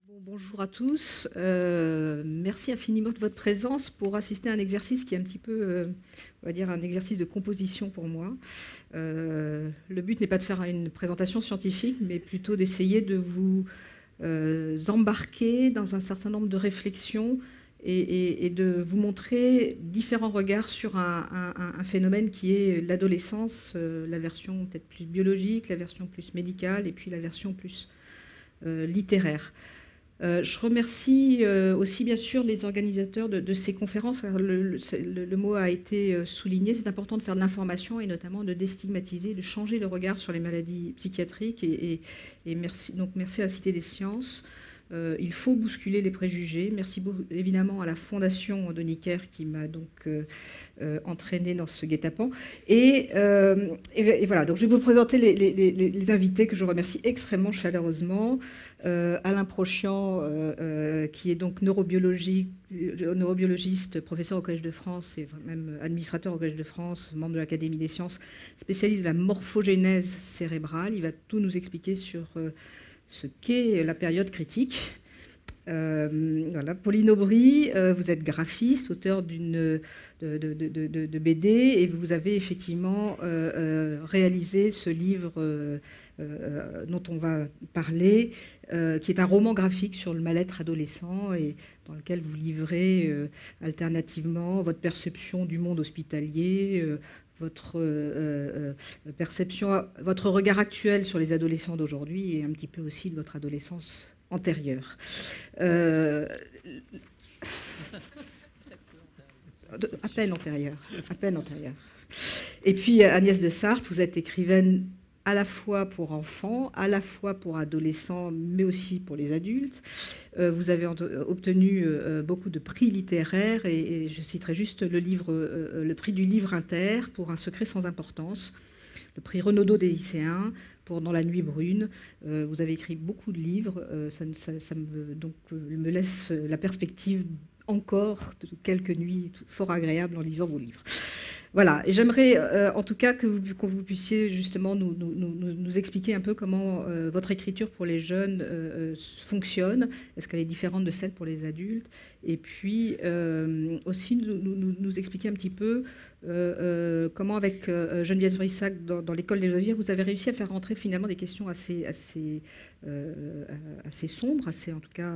Bonjour à tous. Merci infiniment de votre présence pour assister à un exercice qui est un petit peu, on va dire, un exercice de composition pour moi. Le but n'est pas de faire une présentation scientifique, mais plutôt d'essayer de vous embarquer dans un certain nombre de réflexions et de vous montrer différents regards sur un phénomène qui est l'adolescence, la version peut-être plus biologique, la version plus médicale et puis la version plus littéraire. Je remercie aussi bien sûr les organisateurs de ces conférences. Le mot a été souligné, c'est important de faire de l'information et notamment de déstigmatiser, de changer le regard sur les maladies psychiatriques. Et merci, donc merci à la Cité des Sciences. Il faut bousculer les préjugés. Merci évidemment à la Fondation de Necker qui m'a donc entraînée dans ce guet-apens. Et voilà, donc je vais vous présenter les invités que je remercie extrêmement chaleureusement. Alain Prochian, qui est donc neurobiologiste, professeur au Collège de France et même administrateur au Collège de France, membre de l'Académie des sciences, spécialiste de la morphogénèse cérébrale. Il va tout nous expliquer sur ce qu'est la période critique. Voilà. Pauline Aubry, vous êtes graphiste, auteur de BD, et vous avez effectivement réalisé ce livre dont on va parler, qui est un roman graphique sur le mal-être adolescent et dans lequel vous livrez alternativement votre perception du monde hospitalier, votre perception, votre regard actuel sur les adolescents d'aujourd'hui et un petit peu aussi de votre adolescence antérieure. À peine antérieure. À peine antérieure. Et puis Agnès de Sarthe, vous êtes écrivaine à la fois pour enfants, à la fois pour adolescents, mais aussi pour les adultes. Vous avez obtenu beaucoup de prix littéraires et je citerai juste le prix du livre inter pour Un secret sans importance, le prix Renaudot des lycéens pour Dans la nuit brune. Vous avez écrit beaucoup de livres, ça me laisse la perspective encore de quelques nuits fort agréables en lisant vos livres. Voilà, et j'aimerais en tout cas que vous puissiez justement nous expliquer un peu comment votre écriture pour les jeunes fonctionne. Est-ce qu'elle est différente de celle pour les adultes? Et puis aussi nous expliquer un petit peu comment avec Geneviève Brissac dans l'école des loisirs, vous avez réussi à faire rentrer finalement des questions assez sombres, assez en tout cas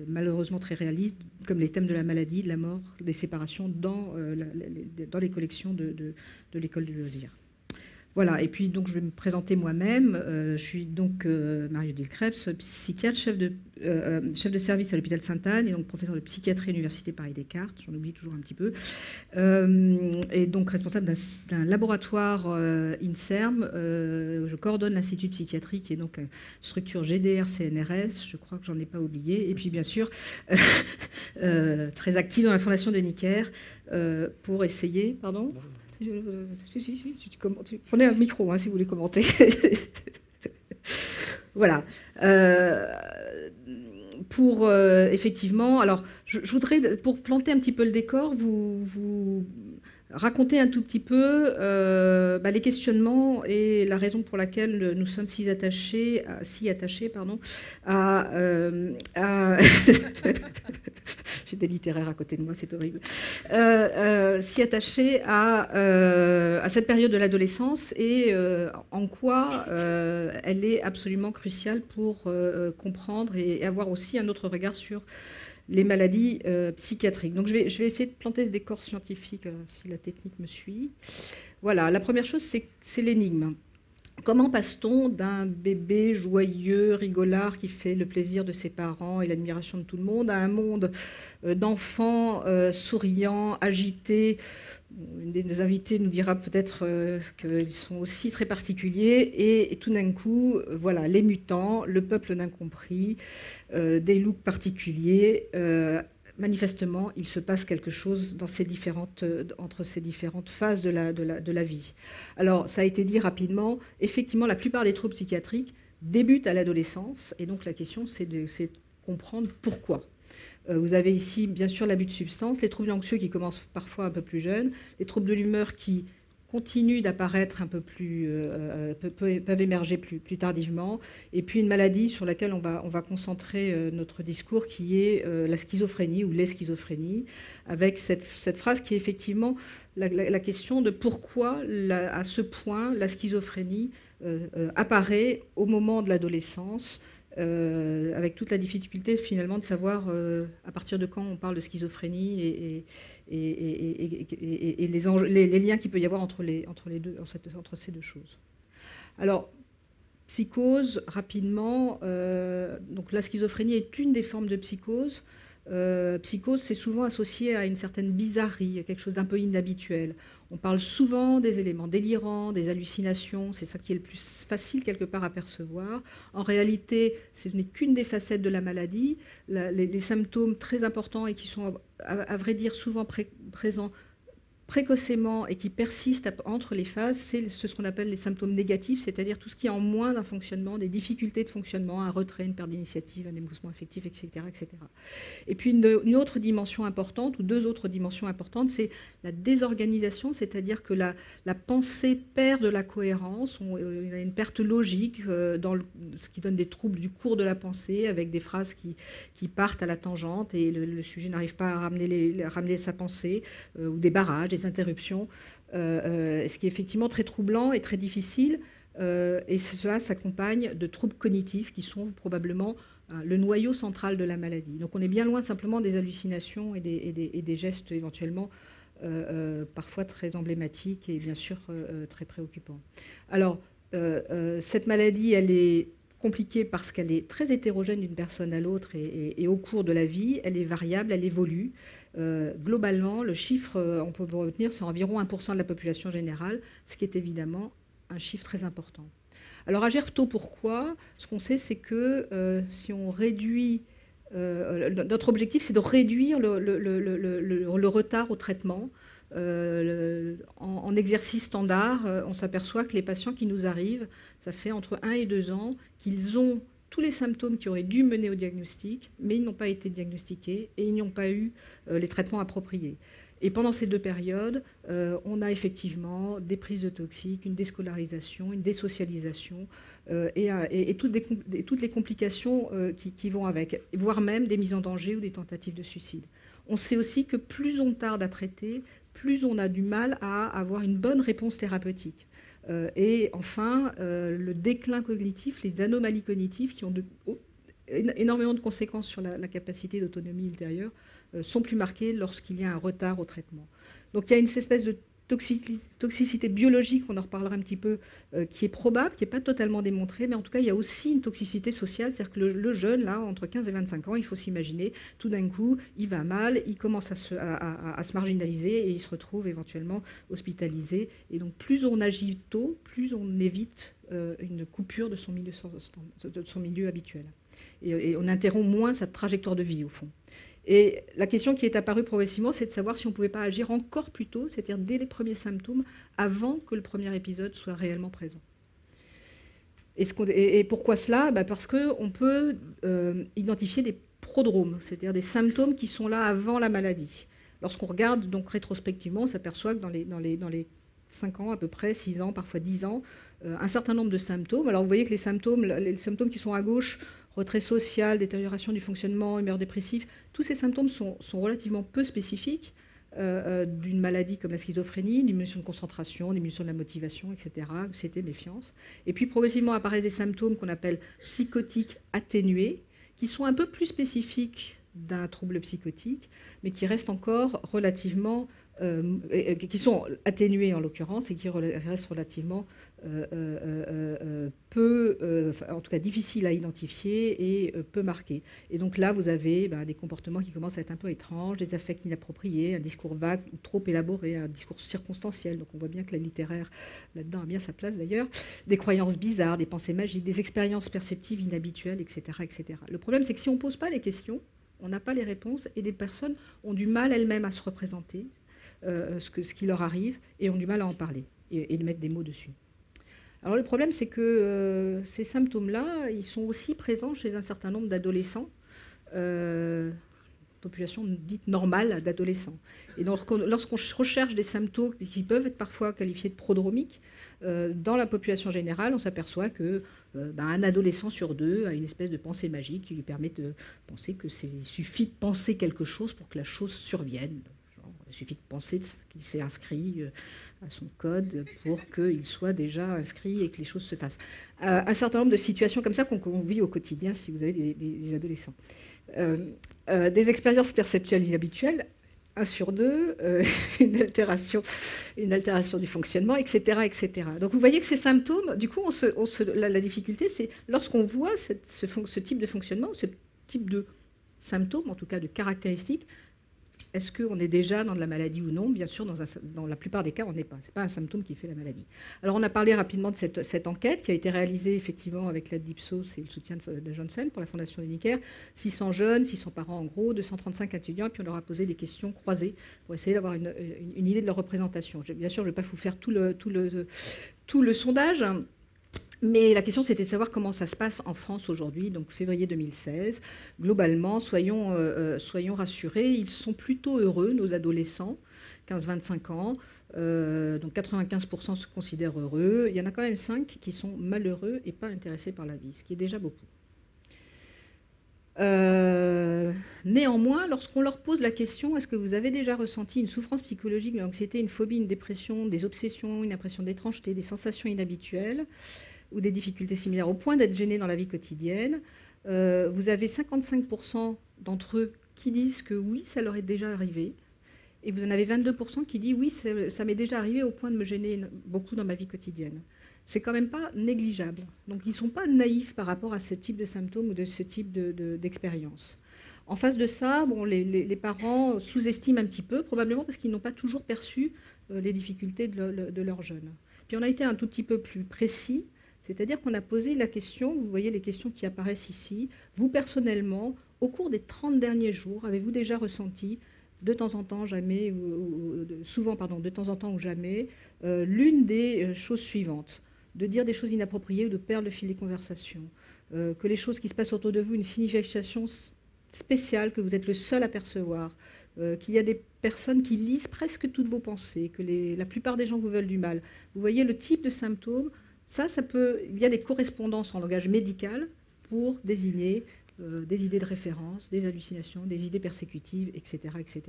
malheureusement très réalistes, comme les thèmes de la maladie, de la mort, des séparations dans les collections de l'école du loisir. Voilà, et puis donc je vais me présenter moi-même. Je suis donc Marie-Odile Krebs, psychiatre, chef de service à l'hôpital Sainte-Anne et donc professeur de psychiatrie à l'université Paris-Descartes, j'en oublie toujours un petit peu, et donc responsable d'un laboratoire INSERM. Je coordonne l'Institut de psychiatrie qui est donc une structure GDR-CNRS, je crois que j'en ai pas oublié, et puis bien sûr très active dans la fondation de Necker pour essayer, pardon. Si, prenez un micro si vous voulez commenter. Voilà. Pour effectivement, alors je voudrais, pour planter un petit peu le décor, vous raconter un tout petit peu les questionnements et la raison pour laquelle nous sommes si attachés à j'ai des littéraires à côté de moi, c'est horrible, si attachés à cette période de l'adolescence et en quoi elle est absolument cruciale pour comprendre et avoir aussi un autre regard sur les maladies psychiatriques. Donc je vais essayer de planter ce décor scientifique, si la technique me suit. Voilà, la première chose, c'est l'énigme. Comment passe-t-on d'un bébé joyeux, rigolard, qui fait le plaisir de ses parents et l'admiration de tout le monde, à un monde d'enfants souriants, agités? Une des invités nous dira peut-être qu'ils sont aussi très particuliers. Et tout d'un coup, voilà, les mutants, le peuple d'incompris, des looks particuliers. Manifestement, il se passe quelque chose dans entre ces différentes phases de la vie. Alors, ça a été dit rapidement, effectivement, la plupart des troubles psychiatriques débutent à l'adolescence, et donc la question, c'est de comprendre pourquoi. Vous avez ici, bien sûr, l'abus de substances, les troubles anxieux qui commencent parfois un peu plus jeunes, les troubles de l'humeur qui continuent d'apparaître un peu plus, peuvent émerger plus tardivement. Et puis une maladie sur laquelle on va concentrer notre discours, qui est la schizophrénie ou les schizophrénies, avec cette phrase qui est effectivement la question de pourquoi, à ce point, la schizophrénie apparaît au moment de l'adolescence, avec toute la difficulté finalement de savoir à partir de quand on parle de schizophrénie et les liens qu'il peut y avoir entre ces deux choses. Alors, psychose, rapidement, donc la schizophrénie est une des formes de psychose. Psychose, c'est souvent associé à une certaine bizarrerie, à quelque chose d'un peu inhabituel. On parle souvent des éléments délirants, des hallucinations, c'est ça qui est le plus facile quelque part à percevoir. En réalité, ce n'est qu'une des facettes de la maladie. Les symptômes très importants et qui sont, à vrai dire, souvent présents précocement et qui persistent entre les phases, c'est ce qu'on appelle les symptômes négatifs, c'est-à-dire tout ce qui est en moins d'un fonctionnement, des difficultés de fonctionnement, un retrait, une perte d'initiative, un émoussement affectif, etc., etc. Et puis une autre dimension importante, ou deux autres dimensions importantes, c'est la désorganisation, c'est-à-dire que la pensée perd de la cohérence, il y a une perte logique, ce qui donne des troubles du cours de la pensée, avec des phrases qui partent à la tangente et le sujet n'arrive pas à ramener sa pensée, ou des barrages, des interruptions, ce qui est effectivement très troublant et très difficile, et cela s'accompagne de troubles cognitifs qui sont probablement le noyau central de la maladie. Donc on est bien loin simplement des hallucinations et des gestes éventuellement parfois très emblématiques et bien sûr très préoccupants. Alors, cette maladie, elle est compliquée parce qu'elle est très hétérogène d'une personne à l'autre et au cours de la vie, elle est variable, elle évolue. Globalement, le chiffre, on peut retenir, c'est environ 1% de la population générale, ce qui est évidemment un chiffre très important. Alors, agir tôt, pourquoi? Ce qu'on sait, c'est que si on réduit... notre objectif, c'est de réduire le retard au traitement. En exercice standard, on s'aperçoit que les patients qui nous arrivent, ça fait entre 1 et 2 ans, qu'ils ont tous les symptômes qui auraient dû mener au diagnostic, mais ils n'ont pas été diagnostiqués et ils n'ont pas eu les traitements appropriés. Et pendant ces deux périodes, on a effectivement des prises de toxiques, une déscolarisation, une désocialisation et toutes les complications qui vont avec, voire même des mises en danger ou des tentatives de suicide. On sait aussi que plus on tarde à traiter, plus on a du mal à avoir une bonne réponse thérapeutique. Et enfin, le déclin cognitif, les anomalies cognitives qui ont énormément de conséquences sur la capacité d'autonomie ultérieure, sont plus marquées lorsqu'il y a un retard au traitement. Donc il y a une espèce de toxicité biologique, on en reparlera un petit peu, qui est probable, qui n'est pas totalement démontrée, mais en tout cas, il y a aussi une toxicité sociale, c'est-à-dire que le jeune, là, entre 15 et 25 ans, il faut s'imaginer, tout d'un coup, il va mal, il commence à se marginaliser et il se retrouve éventuellement hospitalisé. Et donc, plus on agit tôt, plus on évite une coupure de son milieu habituel. Et on interrompt moins sa trajectoire de vie, au fond. Et la question qui est apparue progressivement, c'est de savoir si on ne pouvait pas agir encore plus tôt, c'est-à-dire dès les premiers symptômes, avant que le premier épisode soit réellement présent. Et pourquoi cela? Parce qu'on peut identifier des prodromes, c'est-à-dire des symptômes qui sont là avant la maladie. Lorsqu'on regarde donc rétrospectivement, on s'aperçoit que dans les 5 ans à peu près, 6 ans, parfois 10 ans, un certain nombre de symptômes. Alors vous voyez que les symptômes qui sont à gauche, retrait social, détérioration du fonctionnement, humeur dépressive, tous ces symptômes sont relativement peu spécifiques d'une maladie comme la schizophrénie, diminution de concentration, diminution de la motivation, etc., anxiété, méfiance. Et puis progressivement apparaissent des symptômes qu'on appelle psychotiques atténués, qui sont un peu plus spécifiques d'un trouble psychotique, mais qui restent encore relativement, qui sont atténués en l'occurrence, et qui restent relativement peu, en tout cas difficiles à identifier et peu marqués. Et donc là, vous avez des comportements qui commencent à être un peu étranges, des affects inappropriés, un discours vague ou trop élaboré, un discours circonstanciel. Donc on voit bien que la littéraire, là-dedans, a bien sa place d'ailleurs. Des croyances bizarres, des pensées magiques, des expériences perceptives inhabituelles, etc., etc. Le problème, c'est que si on ne pose pas les questions, on n'a pas les réponses et des personnes ont du mal elles-mêmes à se représenter ce qui leur arrive et ont du mal à en parler et de mettre des mots dessus. Alors le problème, c'est que ces symptômes-là, ils sont aussi présents chez un certain nombre d'adolescents population dite normale d'adolescents. Et donc, lorsqu'on recherche des symptômes qui peuvent être parfois qualifiés de prodromiques, dans la population générale, on s'aperçoit que un adolescent sur deux a une espèce de pensée magique qui lui permet de penser qu'il suffit de penser quelque chose pour que la chose survienne. Genre, il suffit de penser qu'il s'est inscrit à son code pour qu'il soit déjà inscrit et que les choses se fassent. Un certain nombre de situations comme ça qu'on vit au quotidien si vous avez des adolescents. Des expériences perceptuelles inhabituelles, 1 sur 2, une altération du fonctionnement, etc., etc. Donc vous voyez que ces symptômes, du coup, la difficulté, c'est lorsqu'on voit ce type de fonctionnement, ce type de symptômes, en tout cas de caractéristiques, est-ce qu'on est déjà dans de la maladie ou non? Bien sûr, dans la plupart des cas, on n'est pas. Ce n'est pas un symptôme qui fait la maladie. Alors, on a parlé rapidement de cette enquête qui a été réalisée effectivement avec l'aide d'Ipsos et le soutien de Janssen pour la Fondation Unicaire. 600 jeunes, 600 parents en gros, 235 étudiants, et puis on leur a posé des questions croisées pour essayer d'avoir une idée de leur représentation. Bien sûr, je ne vais pas vous faire tout le sondage. Mais la question, c'était de savoir comment ça se passe en France aujourd'hui, donc février 2016. Globalement, soyons rassurés, ils sont plutôt heureux, nos adolescents, 15-25 ans. Donc 95% se considèrent heureux. Il y en a quand même 5 qui sont malheureux et pas intéressés par la vie, ce qui est déjà beaucoup. Néanmoins, lorsqu'on leur pose la question, est-ce que vous avez déjà ressenti une souffrance psychologique, une anxiété, une phobie, une dépression, des obsessions, une impression d'étrangeté, des sensations inhabituelles, ou des difficultés similaires au point d'être gênés dans la vie quotidienne, vous avez 55% d'entre eux qui disent que oui, ça leur est déjà arrivé, et vous en avez 22% qui disent oui, ça m'est déjà arrivé au point de me gêner beaucoup dans ma vie quotidienne. C'est quand même pas négligeable. Donc ils ne sont pas naïfs par rapport à ce type de symptômes ou de ce type d'expérience. En face de ça, bon, les parents sous-estiment un petit peu, probablement parce qu'ils n'ont pas toujours perçu les difficultés de leurs jeunes. Puis on a été un tout petit peu plus précis. C'est-à-dire qu'on a posé la question, vous voyez les questions qui apparaissent ici, vous personnellement, au cours des 30 derniers jours, avez-vous déjà ressenti, de temps en temps, jamais, souvent, pardon, de temps en temps ou jamais, l'une des choses suivantes, de dire des choses inappropriées ou de perdre le fil des conversations, que les choses qui se passent autour de vous, une signification spéciale que vous êtes le seul à percevoir, qu'il y a des personnes qui lisent presque toutes vos pensées, que la plupart des gens vous veulent du mal. Vous voyez le type de symptômes. Il y a des correspondances en langage médical pour désigner des idées de référence, des hallucinations, des idées persécutives, etc., etc.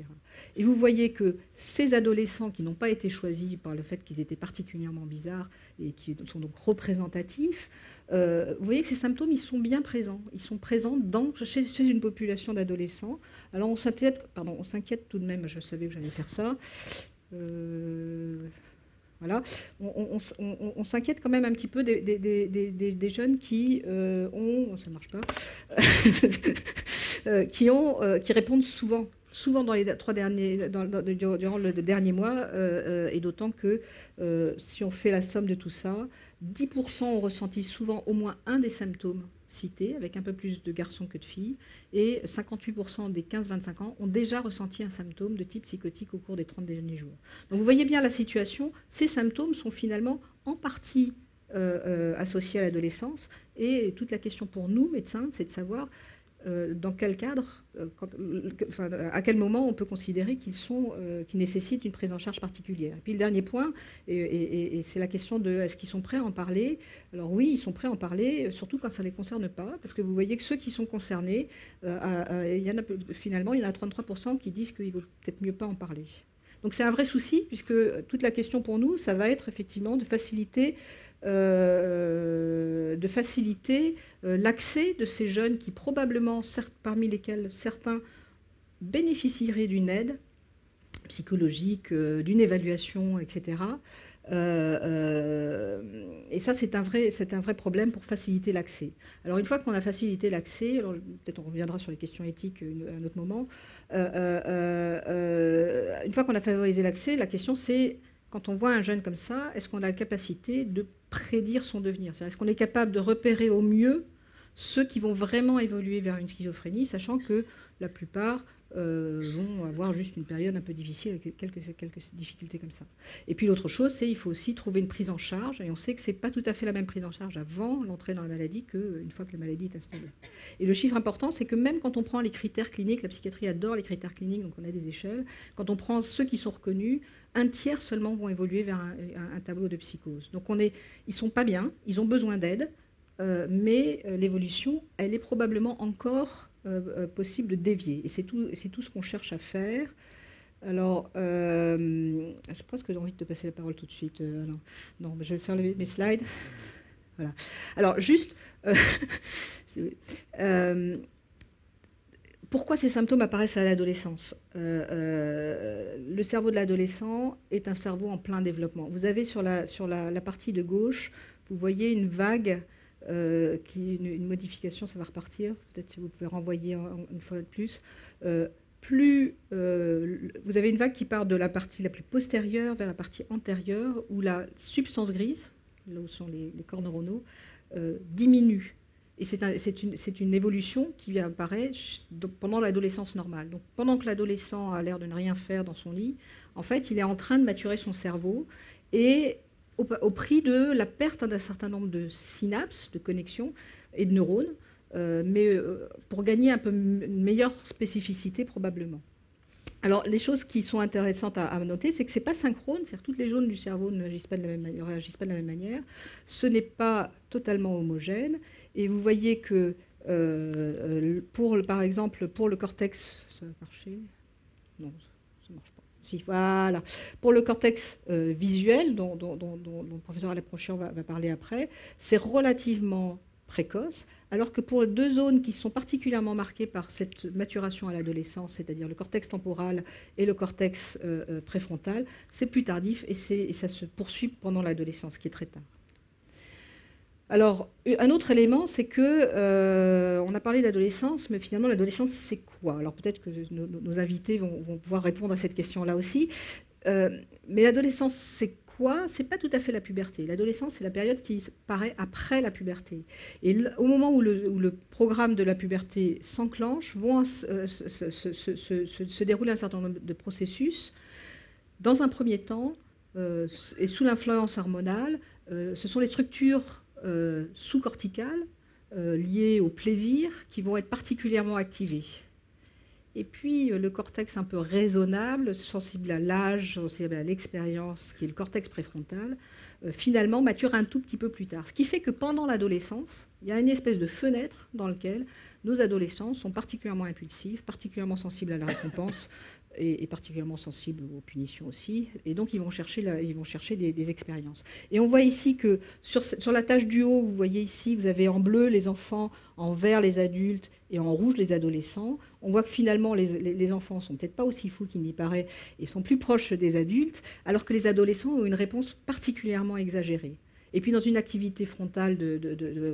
Et vous voyez que ces adolescents qui n'ont pas été choisis par le fait qu'ils étaient particulièrement bizarres et qui sont donc représentatifs, vous voyez que ces symptômes, ils sont bien présents. Ils sont présents chez une population d'adolescents. Alors on s'inquiète tout de même, je savais que j'allais faire ça. Voilà. On s'inquiète quand même un petit peu des jeunes qui ça marche pas, qui répondent souvent dans les durant le dernier mois, et d'autant que si on fait la somme de tout ça, 10% ont ressenti souvent au moins un des symptômes cités, avec un peu plus de garçons que de filles, et 58% des 15-25 ans ont déjà ressenti un symptôme de type psychotique au cours des 30 derniers jours. Donc vous voyez bien la situation, ces symptômes sont finalement en partie associés à l'adolescence, et toute la question pour nous, médecins, c'est de savoir dans quel cadre, à quel moment on peut considérer qu'ils nécessitent une prise en charge particulière. Et puis le dernier point, et c'est la question de est-ce qu'ils sont prêts à en parler. Alors oui, ils sont prêts à en parler, surtout quand ça ne les concerne pas, parce que vous voyez que ceux qui sont concernés, finalement, il y en a 33% qui disent qu'il vaut peut-être mieux pas en parler. Donc c'est un vrai souci, puisque toute la question pour nous, ça va être effectivement de faciliter l'accès de ces jeunes qui probablement, parmi lesquels certains bénéficieraient d'une aide psychologique, d'une évaluation, etc. Et ça, c'est un vrai problème pour faciliter l'accès. Alors une fois qu'on a facilité l'accès, alors peut-être on reviendra sur les questions éthiques à un autre moment, une fois qu'on a favorisé l'accès, la question c'est, quand on voit un jeune comme ça, est-ce qu'on a la capacité de prédire son devenir? Est-ce qu'on est capable de repérer au mieux ceux qui vont vraiment évoluer vers une schizophrénie, sachant que la plupart vont avoir juste une période un peu difficile avec quelques difficultés comme ça. Et puis l'autre chose, c'est qu'il faut aussi trouver une prise en charge, et on sait que ce n'est pas tout à fait la même prise en charge avant l'entrée dans la maladie qu'une fois que la maladie est installée. Et le chiffre important, c'est que même quand on prend les critères cliniques, la psychiatrie adore les critères cliniques, donc on a des échelles, quand on prend ceux qui sont reconnus, un tiers seulement vont évoluer vers un tableau de psychose. Donc ils ne sont pas bien, ils ont besoin d'aide, mais l'évolution, elle est probablement encore possible de dévier. Et c'est tout ce qu'on cherche à faire. Alors, je pense que j'ai envie de te passer la parole tout de suite. Non, je vais faire mes slides. Voilà. Alors, juste, pourquoi ces symptômes apparaissent à l'adolescence? Le cerveau de l'adolescent est un cerveau en plein développement. Vous avez sur la partie de gauche, vous voyez une vague qui est une modification, ça va repartir. Peut-être si vous pouvez renvoyer une fois de plus. Vous avez une vague qui part de la partie la plus postérieure vers la partie antérieure, où la substance grise, là où sont les corps neuronaux, diminue. Et c'est une évolution qui apparaît pendant l'adolescence normale. Donc pendant que l'adolescent a l'air de ne rien faire dans son lit, en fait, il est en train de maturer son cerveau, et au prix de la perte d'un certain nombre de synapses, de connexions et de neurones, mais pour gagner un peu une meilleure spécificité probablement. Alors, les choses qui sont intéressantes à noter, c'est que ce n'est pas synchrone, c'est-à-dire que toutes les zones du cerveau ne réagissent pas de la même manière. Ce n'est pas totalement homogène. Et vous voyez que, par exemple, pour le cortex, ça va marcher? Non, ça ne marche pas. Si, voilà. Pour le cortex visuel, dont le professeur Alain-Prochian va parler après, c'est relativement précoce, alors que pour deux zones qui sont particulièrement marquées par cette maturation à l'adolescence, c'est-à-dire le cortex temporal et le cortex préfrontal, c'est plus tardif et ça se poursuit pendant l'adolescence, qui est très tard. Alors, un autre élément, c'est que on a parlé d'adolescence, mais finalement, l'adolescence, c'est quoi? Alors peut-être que nos invités vont pouvoir répondre à cette question-là aussi. Mais l'adolescence, c'est quoi? C'est pas tout à fait la puberté. L'adolescence, c'est la période qui paraît après la puberté. Et au moment où le programme de la puberté s'enclenche, vont se dérouler un certain nombre de processus. Dans un premier temps, et sous l'influence hormonale, ce sont les structures sous-corticales liées au plaisir qui vont être particulièrement activées. Et puis le cortex un peu raisonnable, sensible à l'âge, sensible à l'expérience, qui est le cortex préfrontal, finalement mature un tout petit peu plus tard. Ce qui fait que pendant l'adolescence, il y a une espèce de fenêtre dans laquelle nos adolescents sont particulièrement impulsifs, particulièrement sensibles à la récompense et particulièrement sensibles aux punitions aussi. Et donc ils vont chercher des expériences. Et on voit ici que sur la tâche du haut, vous voyez ici, vous avez en bleu les enfants, en vert les adultes et en rouge les adolescents. On voit que finalement les enfants ne sont peut-être pas aussi fous qu'il n'y paraît et sont plus proches des adultes, alors que les adolescents ont une réponse particulièrement exagérée. Et puis dans une activité frontale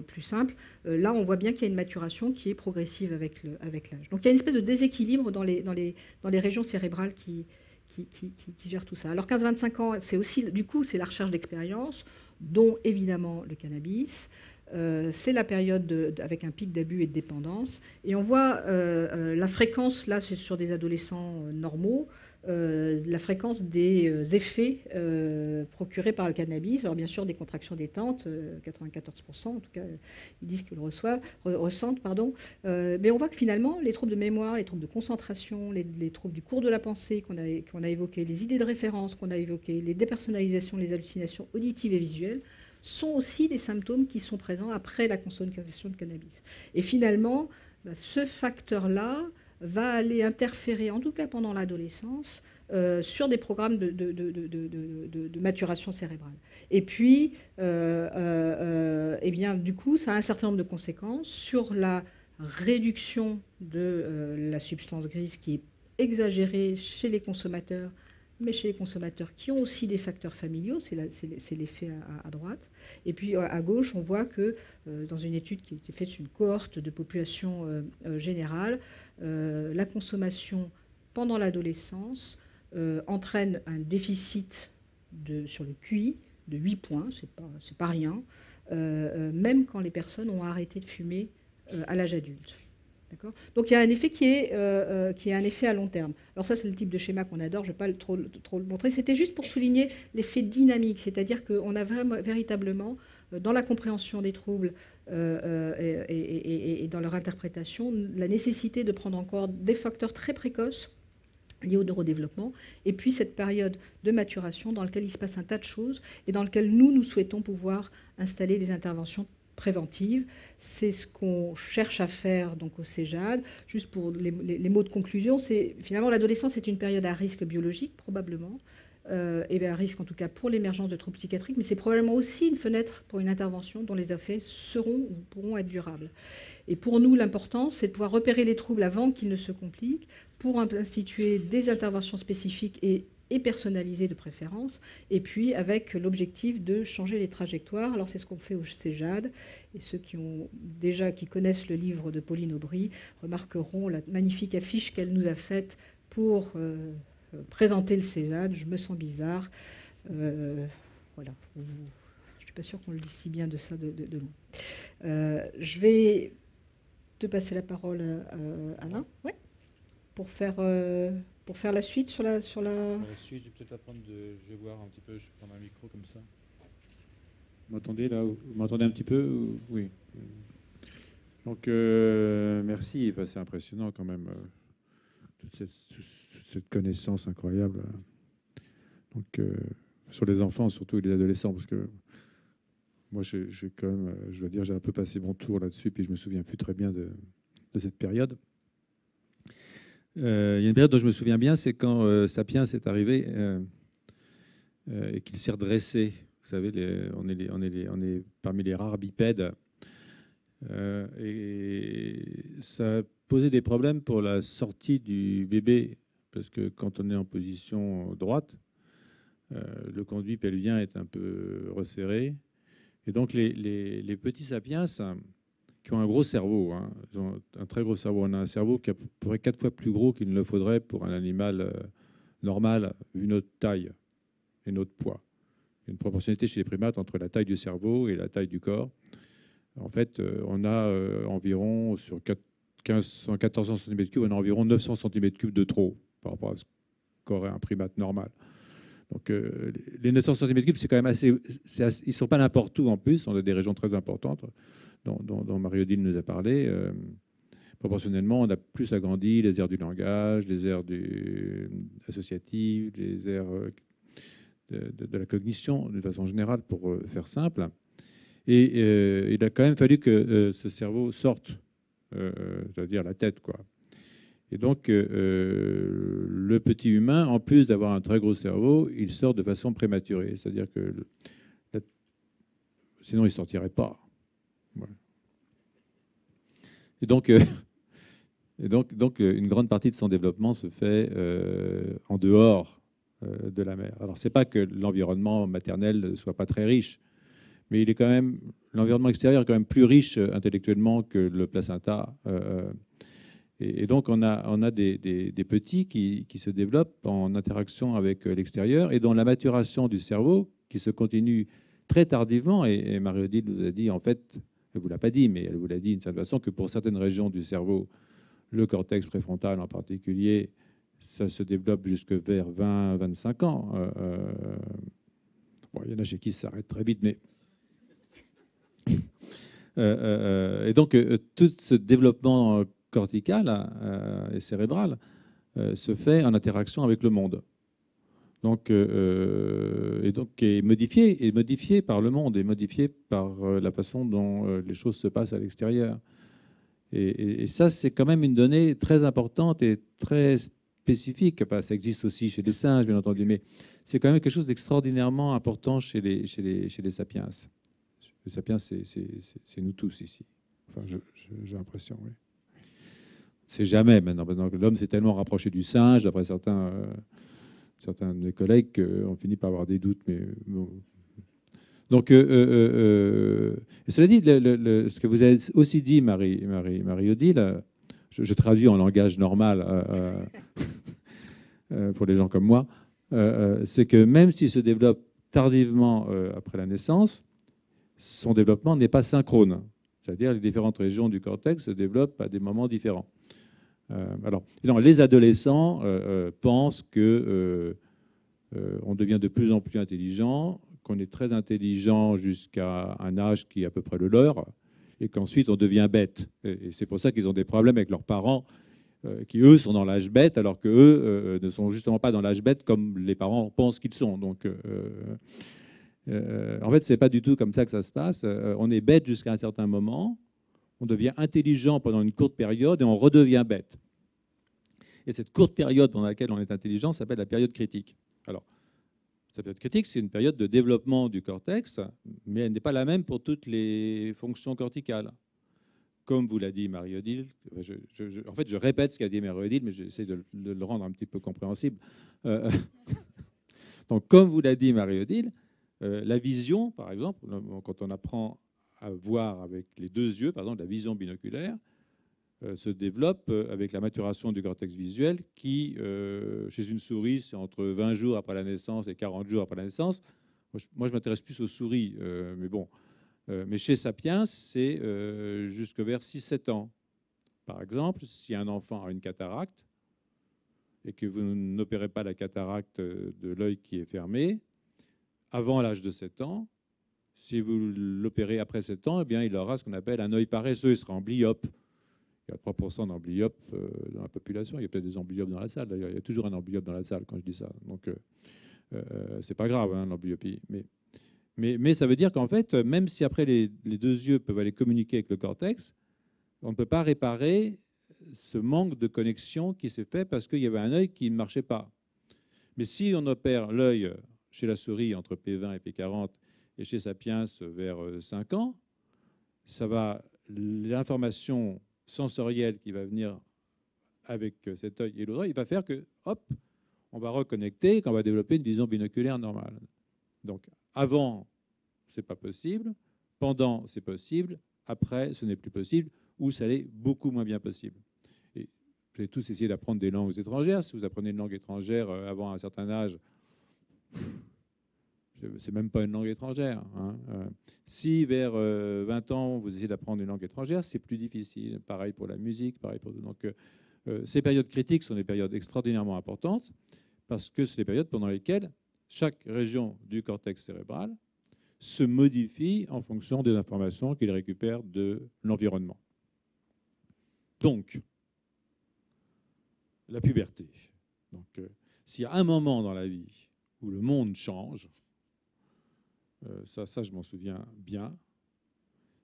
plus simple, là on voit bien qu'il y a une maturation qui est progressive avec l'âge. Donc il y a une espèce de déséquilibre dans les régions cérébrales qui gèrent tout ça. Alors 15-25 ans, c'est aussi, du coup, c'est la recherche d'expérience, dont évidemment le cannabis. C'est la période avec un pic d'abus et de dépendance. Et on voit la fréquence, là c'est sur des adolescents normaux, la fréquence des effets procurés par le cannabis. Alors bien sûr des contractions détentes, 94%, en tout cas ils disent qu'ils le ressentent. Mais on voit que finalement les troubles de mémoire, les troubles de concentration, les troubles du cours de la pensée qu'on a évoqués, les idées de référence qu'on a évoquées, les dépersonnalisations, les hallucinations auditives et visuelles, sont aussi des symptômes qui sont présents après la consommation de cannabis. Et finalement, ce facteur-là va aller interférer, en tout cas pendant l'adolescence, sur des programmes de maturation cérébrale. Et puis, eh bien, du coup, ça a un certain nombre de conséquences sur la réduction de la substance grise qui est exagérée chez les consommateurs, mais chez les consommateurs qui ont aussi des facteurs familiaux, c'est l'effet à droite. Et puis à gauche, on voit que dans une étude qui a été faite sur une cohorte de population générale, la consommation pendant l'adolescence entraîne un déficit sur le QI de 8 points, c'est pas rien, même quand les personnes ont arrêté de fumer à l'âge adulte. Donc il y a un effet qui est un effet à long terme. Alors ça, c'est le type de schéma qu'on adore, je ne vais pas trop le montrer. C'était juste pour souligner l'effet dynamique, c'est-à-dire qu'on a véritablement, dans la compréhension des troubles et dans leur interprétation, la nécessité de prendre encore des facteurs très précoces liés au neurodéveloppement, et puis cette période de maturation dans laquelle il se passe un tas de choses et dans laquelle nous souhaitons pouvoir installer des interventions préventive. C'est ce qu'on cherche à faire donc au CEJAD. Juste pour les mots de conclusion, c'est finalement l'adolescence est une période à risque biologique probablement, et bien à risque en tout cas pour l'émergence de troubles psychiatriques, mais c'est probablement aussi une fenêtre pour une intervention dont les effets seront ou pourront être durables. Et pour nous, l'important, c'est de pouvoir repérer les troubles avant qu'ils ne se compliquent pour instituer des interventions spécifiques et personnalisées de préférence, et puis avec l'objectif de changer les trajectoires. Alors c'est ce qu'on fait au CEJAD, et ceux qui connaissent le livre de Pauline Aubry remarqueront la magnifique affiche qu'elle nous a faite pour présenter le CEJAD. Je me sens bizarre. Voilà. Je ne suis pas sûre qu'on le dise si bien de ça de loin. Je vais te passer la parole, Alain, ouais, pour faire la suite sur la... Pour la suite, je vais peut-être apprendre je vais voir un petit peu, je vais prendre un micro comme ça. Vous m'entendez là? Vous m'entendez un petit peu? Oui. Donc, merci. Enfin, c'est impressionnant quand même, toute cette connaissance incroyable. Donc, sur les enfants, surtout les adolescents, parce que moi, je dois dire, j'ai un peu passé mon tour là-dessus, puis je me souviens plus très bien de cette période. Il y a une période dont je me souviens bien, c'est quand Sapiens est arrivé et qu'il s'est redressé. Vous savez, on est parmi les rares bipèdes. Et ça a posé des problèmes pour la sortie du bébé, parce que quand on est en position droite, le conduit pelvien est un peu resserré. Et donc, les petits sapiens qui ont un gros cerveau, hein, ils ont un très gros cerveau. On a un cerveau qui est à peu près 4 fois plus gros qu'il ne le faudrait pour un animal normal, vu notre taille et notre poids. Il y a une proportionnalité chez les primates entre la taille du cerveau et la taille du corps. En fait, on a environ, sur 1400 cm3, on a environ 900 cm3 de trop par rapport à ce qu'aurait un primate normal. Donc, les 900 cm3, c'est quand même assez... ils ne sont pas n'importe où en plus. On a des régions très importantes dont Marie-Odile nous a parlé. Proportionnellement, on a plus agrandi les aires du langage, les aires associatives, les aires de la cognition, de façon générale, pour faire simple. Et il a quand même fallu que ce cerveau sorte, c'est-à-dire la tête, quoi. Et donc, le petit humain, en plus d'avoir un très gros cerveau, il sort de façon prématurée. C'est-à-dire que sinon, il ne sortirait pas. Voilà. Et donc, une grande partie de son développement se fait en dehors de la mère. Alors, ce n'est pas que l'environnement maternel ne soit pas très riche, mais il est quand même, l'environnement extérieur est quand même plus riche intellectuellement que le placenta. Et donc, on a des petits qui se développent en interaction avec l'extérieur et dont la maturation du cerveau, qui se continue très tardivement, et Marie-Odile nous a dit, en fait, elle ne vous l'a pas dit, mais elle vous l'a dit d'une certaine façon, que pour certaines régions du cerveau, le cortex préfrontal en particulier, ça se développe jusque vers 20-25 ans. Bon, il y en a chez qui ça s'arrête très vite, mais... et donc, tout ce développement corticale et cérébrale se fait en interaction avec le monde. Donc, est modifié par le monde, et modifié par la façon dont les choses se passent à l'extérieur. Et ça, c'est quand même une donnée très importante et très spécifique. Enfin, ça existe aussi chez les singes, bien entendu, mais c'est quand même quelque chose d'extraordinairement important chez les sapiens. Les sapiens, c'est nous tous ici. Enfin, j'ai l'impression, oui. C'est jamais maintenant. L'homme s'est tellement rapproché du singe, d'après certains de mes collègues, qu'on finit par avoir des doutes. Mais bon. Donc, cela dit, ce que vous avez aussi dit, Marie-Odile, je traduis en langage normal pour les gens comme moi, c'est que même s'il se développe tardivement après la naissance, son développement n'est pas synchrone. C'est-à-dire les différentes régions du cortex se développent à des moments différents. Alors, les adolescents pensent que on devient de plus en plus intelligent, qu'on est très intelligent jusqu'à un âge qui est à peu près le leur, et qu'ensuite on devient bête. Et c'est pour ça qu'ils ont des problèmes avec leurs parents, qui eux sont dans l'âge bête, alors qu'eux ne sont justement pas dans l'âge bête comme les parents pensent qu'ils sont. Donc, en fait, c'est pas du tout comme ça que ça se passe. On est bête jusqu'à un certain moment, on devient intelligent pendant une courte période et on redevient bête. Et cette courte période pendant laquelle on est intelligent s'appelle la période critique. Alors, cette période critique, c'est une période de développement du cortex, mais elle n'est pas la même pour toutes les fonctions corticales. Comme vous l'a dit Marie-Odile, en fait, je répète ce qu'a dit Marie-Odile, mais j'essaie de le rendre un petit peu compréhensible. Donc, comme vous l'a dit Marie-Odile, la vision, par exemple, quand on apprend à voir avec les deux yeux, par exemple, la vision binoculaire, se développe avec la maturation du cortex visuel qui, chez une souris, c'est entre 20 jours après la naissance et 40 jours après la naissance. Moi, je m'intéresse plus aux souris, mais bon. Mais chez Sapiens, c'est jusque vers 6-7 ans. Par exemple, si un enfant a une cataracte et que vous n'opérez pas la cataracte de l'œil qui est fermé, avant l'âge de 7 ans, si vous l'opérez après 7 ans, eh bien, il aura ce qu'on appelle un œil paresseux, il sera amblyope. Il y a 3% d'amblyopes dans la population. Il y a peut-être des amblyopes dans la salle, d'ailleurs. Il y a toujours un amblyope dans la salle quand je dis ça. Donc, c'est pas grave, hein, l'amblyopie. Mais ça veut dire qu'en fait, même si après les deux yeux peuvent aller communiquer avec le cortex, on ne peut pas réparer ce manque de connexion qui s'est fait parce qu'il y avait un œil qui ne marchait pas. Mais si on opère l'œil chez la souris entre P20 et P40 et chez Sapiens vers 5 ans, ça va, l'information sensorielle qui va venir avec cet œil et l'autre œil, il va faire que, hop, on va reconnecter et qu'on va développer une vision binoculaire normale. Donc, avant, c'est pas possible. Pendant, c'est possible. Après, ce n'est plus possible. Ou ça l'est beaucoup moins bien possible. Et vous avez tous essayé d'apprendre des langues étrangères. Si vous apprenez une langue étrangère avant un certain âge, c'est même pas une langue étrangère. Hein. Si vers 20 ans, vous essayez d'apprendre une langue étrangère, c'est plus difficile. Pareil pour la musique, pareil pour... Donc, ces périodes critiques sont des périodes extraordinairement importantes parce que c'est des périodes pendant lesquelles chaque région du cortex cérébral se modifie en fonction des informations qu'il récupère de l'environnement. Donc, la puberté. Donc, s'il y a un moment dans la vie où le monde change, ça je m'en souviens bien,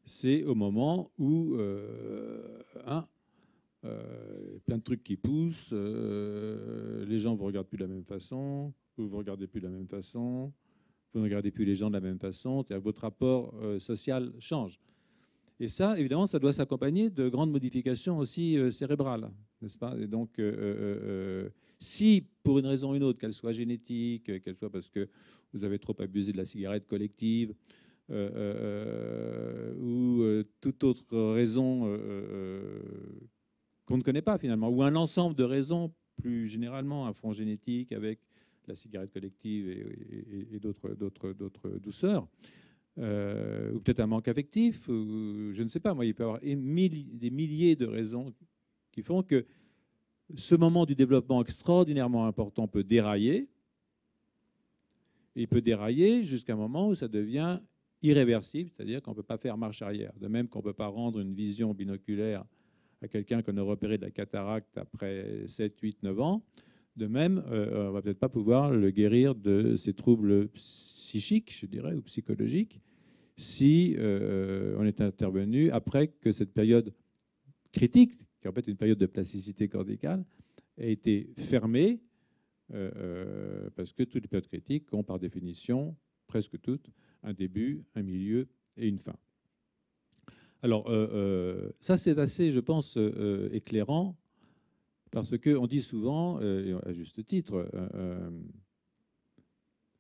c'est au moment où plein de trucs qui poussent, les gens ne vous regardent plus de la même façon, vous ne vous regardez plus de la même façon, vous ne regardez plus les gens de la même façon, votre rapport social change. Et ça, évidemment, ça doit s'accompagner de grandes modifications aussi cérébrales, n'est-ce pas? Et donc, si, pour une raison ou une autre, qu'elle soit génétique, qu'elle soit parce que vous avez trop abusé de la cigarette collective, ou toute autre raison qu'on ne connaît pas finalement, ou un ensemble de raisons, plus généralement un fond génétique avec la cigarette collective et d'autres douceurs, ou peut-être un manque affectif, ou, je ne sais pas, moi, il peut y avoir des milliers de raisons qui font que ce moment du développement extraordinairement important peut dérailler, et il peut dérailler jusqu'à un moment où ça devient irréversible, c'est-à-dire qu'on ne peut pas faire marche arrière. De même qu'on ne peut pas rendre une vision binoculaire à quelqu'un qu'on a repéré de la cataracte après 7, 8, 9 ans, de même, on ne va peut-être pas pouvoir le guérir de ses troubles psychiques, je dirais, ou psychologiques, si on est intervenu après que cette période critique, qui est en fait une période de plasticité corticale, a été fermée, parce que toutes les périodes critiques ont par définition, presque toutes, un début, un milieu et une fin. Alors, ça c'est assez, je pense, éclairant, parce qu'on dit souvent, et à juste titre,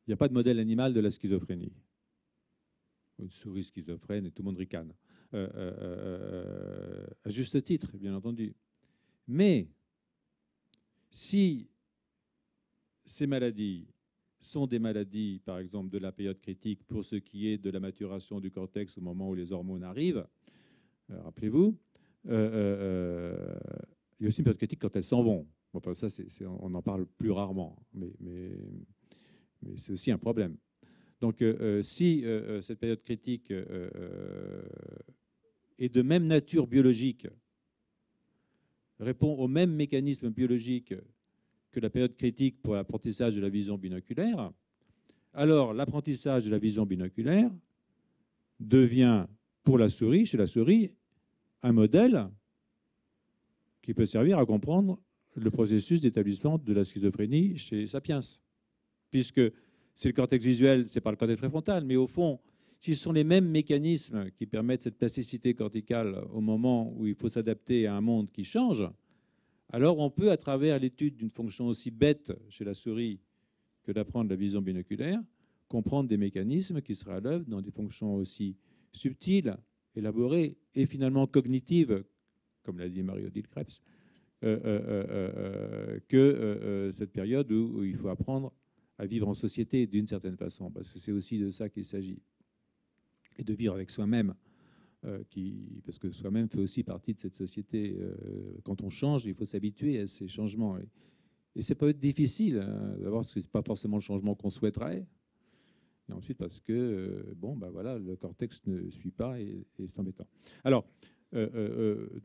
il n'y a pas de modèle animal de la schizophrénie. Une souris schizophrène et tout le monde ricane. À juste titre, bien entendu. Mais si ces maladies sont des maladies, par exemple, de la période critique pour ce qui est de la maturation du cortex au moment où les hormones arrivent, rappelez-vous. Il y a aussi une période critique quand elles s'en vont. Enfin, ça, on en parle plus rarement, mais c'est aussi un problème. Donc, si cette période critique est de même nature biologique, répond au même mécanisme biologique que la période critique pour l'apprentissage de la vision binoculaire, alors l'apprentissage de la vision binoculaire devient, pour la souris, chez la souris, un modèle qui peut servir à comprendre le processus d'établissement de la schizophrénie chez Sapiens. Puisque c'est le cortex visuel, ce n'est pas le cortex préfrontal, mais au fond, si ce sont les mêmes mécanismes qui permettent cette plasticité corticale au moment où il faut s'adapter à un monde qui change, alors on peut, à travers l'étude d'une fonction aussi bête chez la souris que d'apprendre la vision binoculaire, comprendre des mécanismes qui seraient à l'œuvre dans des fonctions aussi subtiles, élaborées et finalement cognitives, comme l'a dit Marie-Odile Krebs, que cette période où il faut apprendre à vivre en société d'une certaine façon, parce que c'est aussi de ça qu'il s'agit. Et de vivre avec soi-même, parce que soi-même fait aussi partie de cette société. Quand on change, il faut s'habituer à ces changements. Et ça peut être difficile, d'abord parce que ce n'est pas forcément le changement qu'on souhaiterait, et ensuite parce que voilà, le cortex ne suit pas et c'est embêtant. Alors,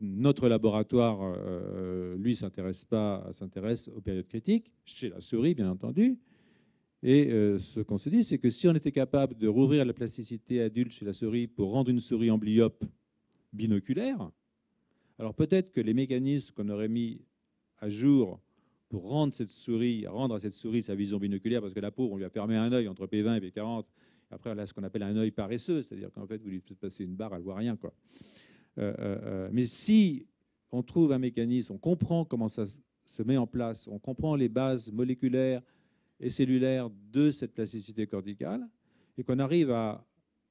notre laboratoire, lui, s'intéresse aux périodes critiques, chez la souris, bien entendu. Et ce qu'on se dit, c'est que si on était capable de rouvrir la plasticité adulte chez la souris pour rendre une souris amblyope binoculaire, alors peut-être que les mécanismes qu'on aurait mis à jour pour rendre à cette souris sa vision binoculaire, parce que la pauvre, on lui a fermé un œil entre P20 et P40, après elle a ce qu'on appelle un œil paresseux, c'est-à-dire qu'en fait, vous lui faites passer une barre, elle ne voit rien, quoi. Mais si on trouve un mécanisme, on comprend comment ça se met en place, on comprend les bases moléculaires et cellulaire de cette plasticité corticale, et qu'on arrive à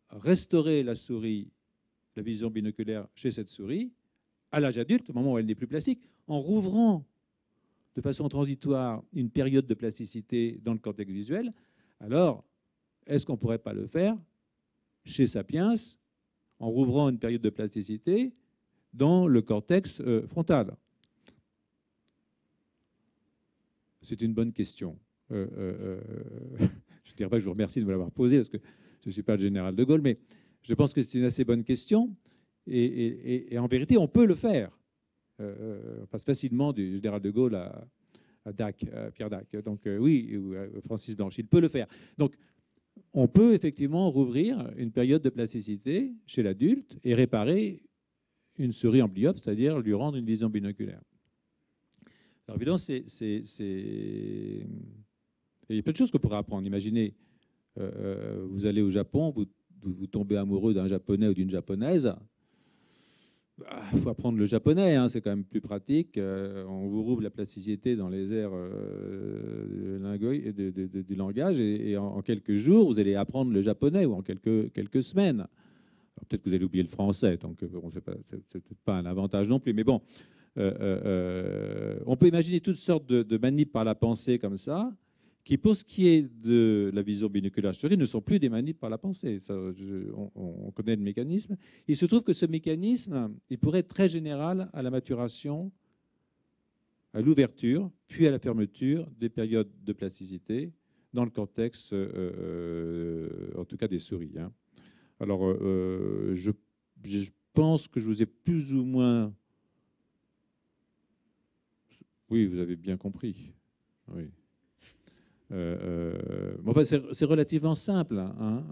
restaurer la vision binoculaire chez cette souris, à l'âge adulte, au moment où elle n'est plus plastique, en rouvrant de façon transitoire une période de plasticité dans le cortex visuel, alors est-ce qu'on ne pourrait pas le faire chez Sapiens, en rouvrant une période de plasticité dans le cortex frontal? C'est une bonne question. Je ne dirais pas que je vous remercie de me l'avoir posé, parce que je ne suis pas le général de Gaulle, mais je pense que c'est une assez bonne question. Et en vérité, on peut le faire. On passe facilement du général de Gaulle à Pierre Dac. Donc oui, ou Francis Blanche, il peut le faire. Donc on peut effectivement rouvrir une période de plasticité chez l'adulte et réparer une souris amblyope, c'est-à-dire lui rendre une vision binoculaire. Alors évidemment, il y a plein de choses qu'on pourrait apprendre. Imaginez, vous allez au Japon, vous tombez amoureux d'un Japonais ou d'une Japonaise. Il faut apprendre le japonais, hein, c'est quand même plus pratique. On vous rouvre la plasticité dans les aires du langage et en quelques jours, vous allez apprendre le japonais ou en quelques semaines. Peut-être que vous allez oublier le français, donc bon, c'est peut-être pas un avantage non plus. Mais bon, on peut imaginer toutes sortes de manips par la pensée comme ça, qui, pour ce qui est de la vision binoculaire souris, ne sont plus des manips par la pensée. Ça, on connaît le mécanisme. Il se trouve que ce mécanisme, il pourrait être très général à la maturation, à l'ouverture, puis à la fermeture des périodes de plasticité dans le cortex, en tout cas des souris. Hein. Alors, je pense que je vous ai plus ou moins... Oui, vous avez bien compris. Oui. Enfin, c'est relativement simple. Hein,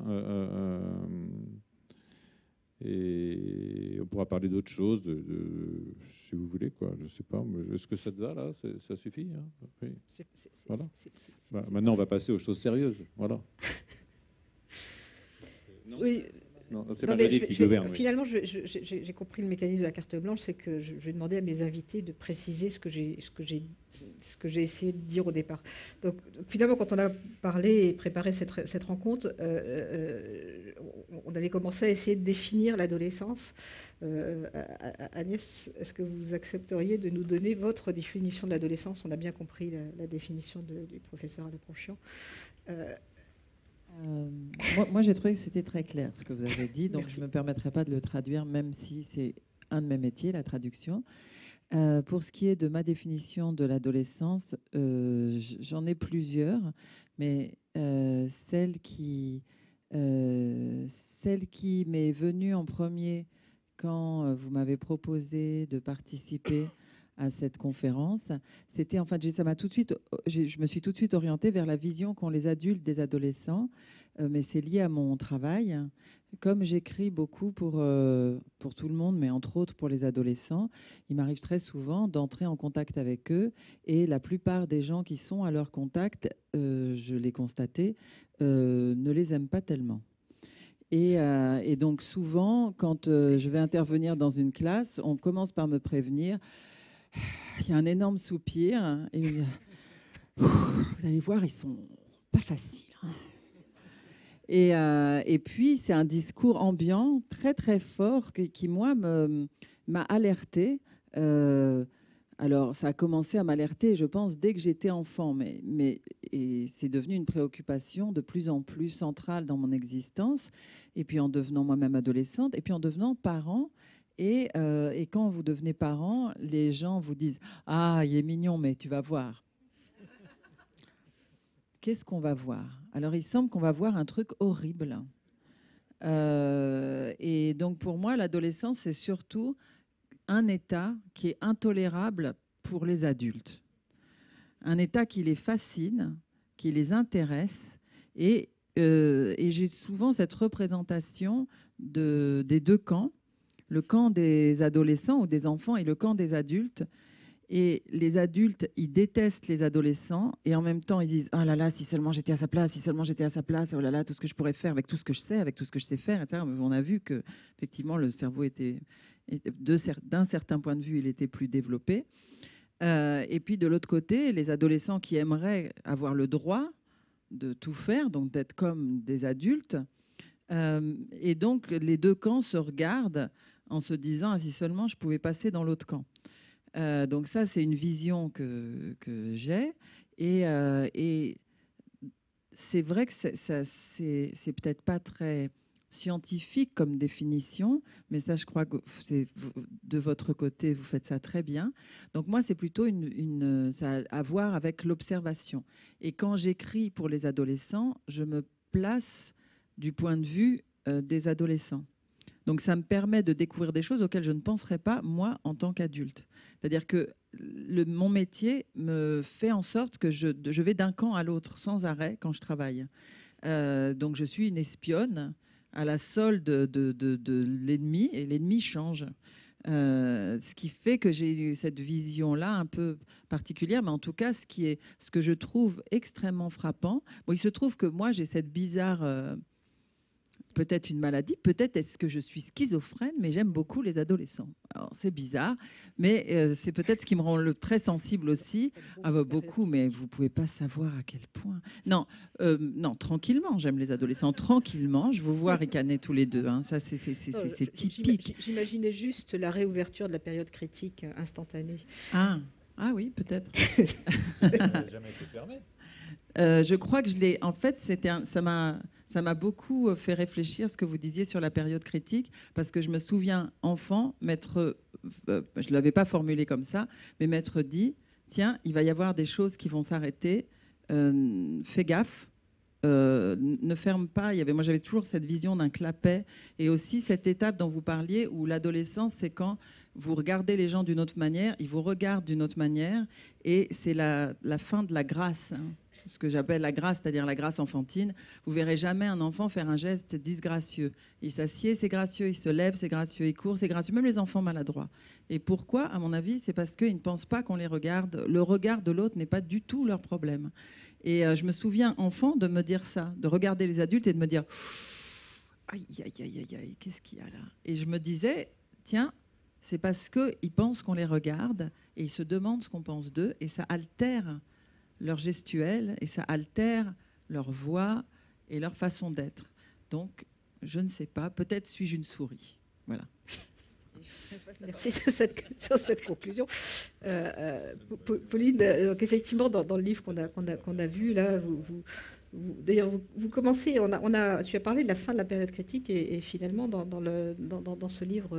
et on pourra parler d'autres choses, si vous voulez, quoi. Je ne sais pas. Est-ce que ça te va, là? Ça suffit, hein? Oui. Voilà. Maintenant, on va passer aux choses sérieuses. Voilà. Oui. Non, c'est Marguerite qui gouverne. Finalement, j'ai compris le mécanisme de la carte blanche, c'est que je vais demander à mes invités de préciser ce que j'ai essayé de dire au départ. Donc, finalement, quand on a parlé et préparé cette rencontre, on avait commencé à essayer de définir l'adolescence. Agnès, est-ce que vous accepteriez de nous donner votre définition de l'adolescence? On a bien compris la définition du professeur Alain-Conchian. Moi, j'ai trouvé que c'était très clair ce que vous avez dit, donc je ne me permettrai pas de le traduire, même si c'est un de mes métiers, la traduction. Pour ce qui est de ma définition de l'adolescence, j'en ai plusieurs, mais celle qui m'est venue en premier quand vous m'avez proposé de participer à cette conférence, c'était en fait, je me suis tout de suite orientée vers la vision qu'ont les adultes des adolescents, mais c'est lié à mon travail. Comme j'écris beaucoup pour tout le monde, mais entre autres pour les adolescents, il m'arrive très souvent d'entrer en contact avec eux, et la plupart des gens qui sont à leur contact, je l'ai constaté, ne les aiment pas tellement. Et donc souvent, quand je vais intervenir dans une classe, on commence par me prévenir. Il y a un énorme soupir et vous allez voir, ils sont pas faciles. Et puis c'est un discours ambiant très très fort qui moi m'a alertée. Alors ça a commencé à m'alerter, je pense, dès que j'étais enfant, et c'est devenu une préoccupation de plus en plus centrale dans mon existence. Et puis en devenant moi-même adolescente, et puis en devenant parent. Et quand vous devenez parent, les gens vous disent « Ah, il est mignon, mais tu vas voir. » Qu'est-ce qu'on va voir? Alors, il semble qu'on va voir un truc horrible. Et donc, pour moi, l'adolescence, c'est surtout un état qui est intolérable pour les adultes. Un état qui les fascine, qui les intéresse. Et j'ai souvent cette représentation des deux camps. Le camp des adolescents ou des enfants et le camp des adultes. Et les adultes, ils détestent les adolescents et en même temps, ils disent « Ah là là, si seulement j'étais à sa place, si seulement j'étais à sa place, oh là là, tout ce que je pourrais faire avec tout ce que je sais, avec tout ce que je sais faire, etc. » On a vu que effectivement, le cerveau d'un certain point de vue, il était plus développé. Et puis de l'autre côté, les adolescents qui aimeraient avoir le droit de tout faire, donc d'être comme des adultes. Et donc, les deux camps se regardent en se disant ah, si seulement je pouvais passer dans l'autre camp. Donc ça, c'est une vision que j'ai. Et c'est vrai que c'est peut-être pas très scientifique comme définition, mais ça, je crois que de votre côté, vous faites ça très bien. Donc moi, c'est plutôt ça a à voir avec l'observation. Et quand j'écris pour les adolescents, je me place du point de vue des adolescents. Donc ça me permet de découvrir des choses auxquelles je ne penserais pas, moi, en tant qu'adulte. C'est-à-dire que mon métier me fait en sorte que je vais d'un camp à l'autre sans arrêt quand je travaille. Donc je suis une espionne à la solde de l'ennemi, et l'ennemi change. Ce qui fait que j'ai eu cette vision-là un peu particulière, mais en tout cas, ce que je trouve extrêmement frappant, bon, il se trouve que moi, j'ai cette bizarre... peut-être une maladie, peut-être est-ce que je suis schizophrène, mais j'aime beaucoup les adolescents. Alors c'est bizarre, mais c'est peut-être ce qui me rend très sensible aussi. Ah bah, beaucoup, mais vous pouvez pas savoir à quel point. Non, non, tranquillement, j'aime les adolescents, tranquillement. Je vous vois ricaner tous les deux, hein. Ça c'est typique. J'imaginais juste la réouverture de la période critique instantanée. Ah oui, peut-être. Ça n'a jamais été fermé. Je crois que je l'ai. En fait, ça m'a beaucoup fait réfléchir ce que vous disiez sur la période critique, parce que je me souviens, enfant, je ne l'avais pas formulé comme ça, mais maître dit tiens, il va y avoir des choses qui vont s'arrêter, fais gaffe. Ne ferme pas. Moi, j'avais toujours cette vision d'un clapet, et aussi cette étape dont vous parliez, où l'adolescence, c'est quand vous regardez les gens d'une autre manière, ils vous regardent d'une autre manière, et c'est la fin de la grâce. Hein. Ce que j'appelle la grâce, c'est-à-dire la grâce enfantine. Vous verrez jamais un enfant faire un geste disgracieux. Il s'assied, c'est gracieux. Il se lève, c'est gracieux. Il court, c'est gracieux. Même les enfants maladroits. Et pourquoi? À mon avis, c'est parce qu'ils ne pensent pas qu'on les regarde. Le regard de l'autre n'est pas du tout leur problème. Et je me souviens, enfant, de me dire ça, de regarder les adultes et de me dire aïe, aïe, aïe, aïe, aïe, qu'est-ce qu'il y a là? Et je me disais, tiens, c'est parce qu'ils pensent qu'on les regarde et ils se demandent ce qu'on pense d'eux, et ça altère leur gestuelle, et ça altère leur voix et leur façon d'être. Donc, je ne sais pas, peut-être suis-je une souris. Voilà. Merci sur cette conclusion. Pauline, donc effectivement, dans le livre qu'on a vu, là, D'ailleurs, vous commencez, tu as parlé de la fin de la période critique et finalement, dans ce livre,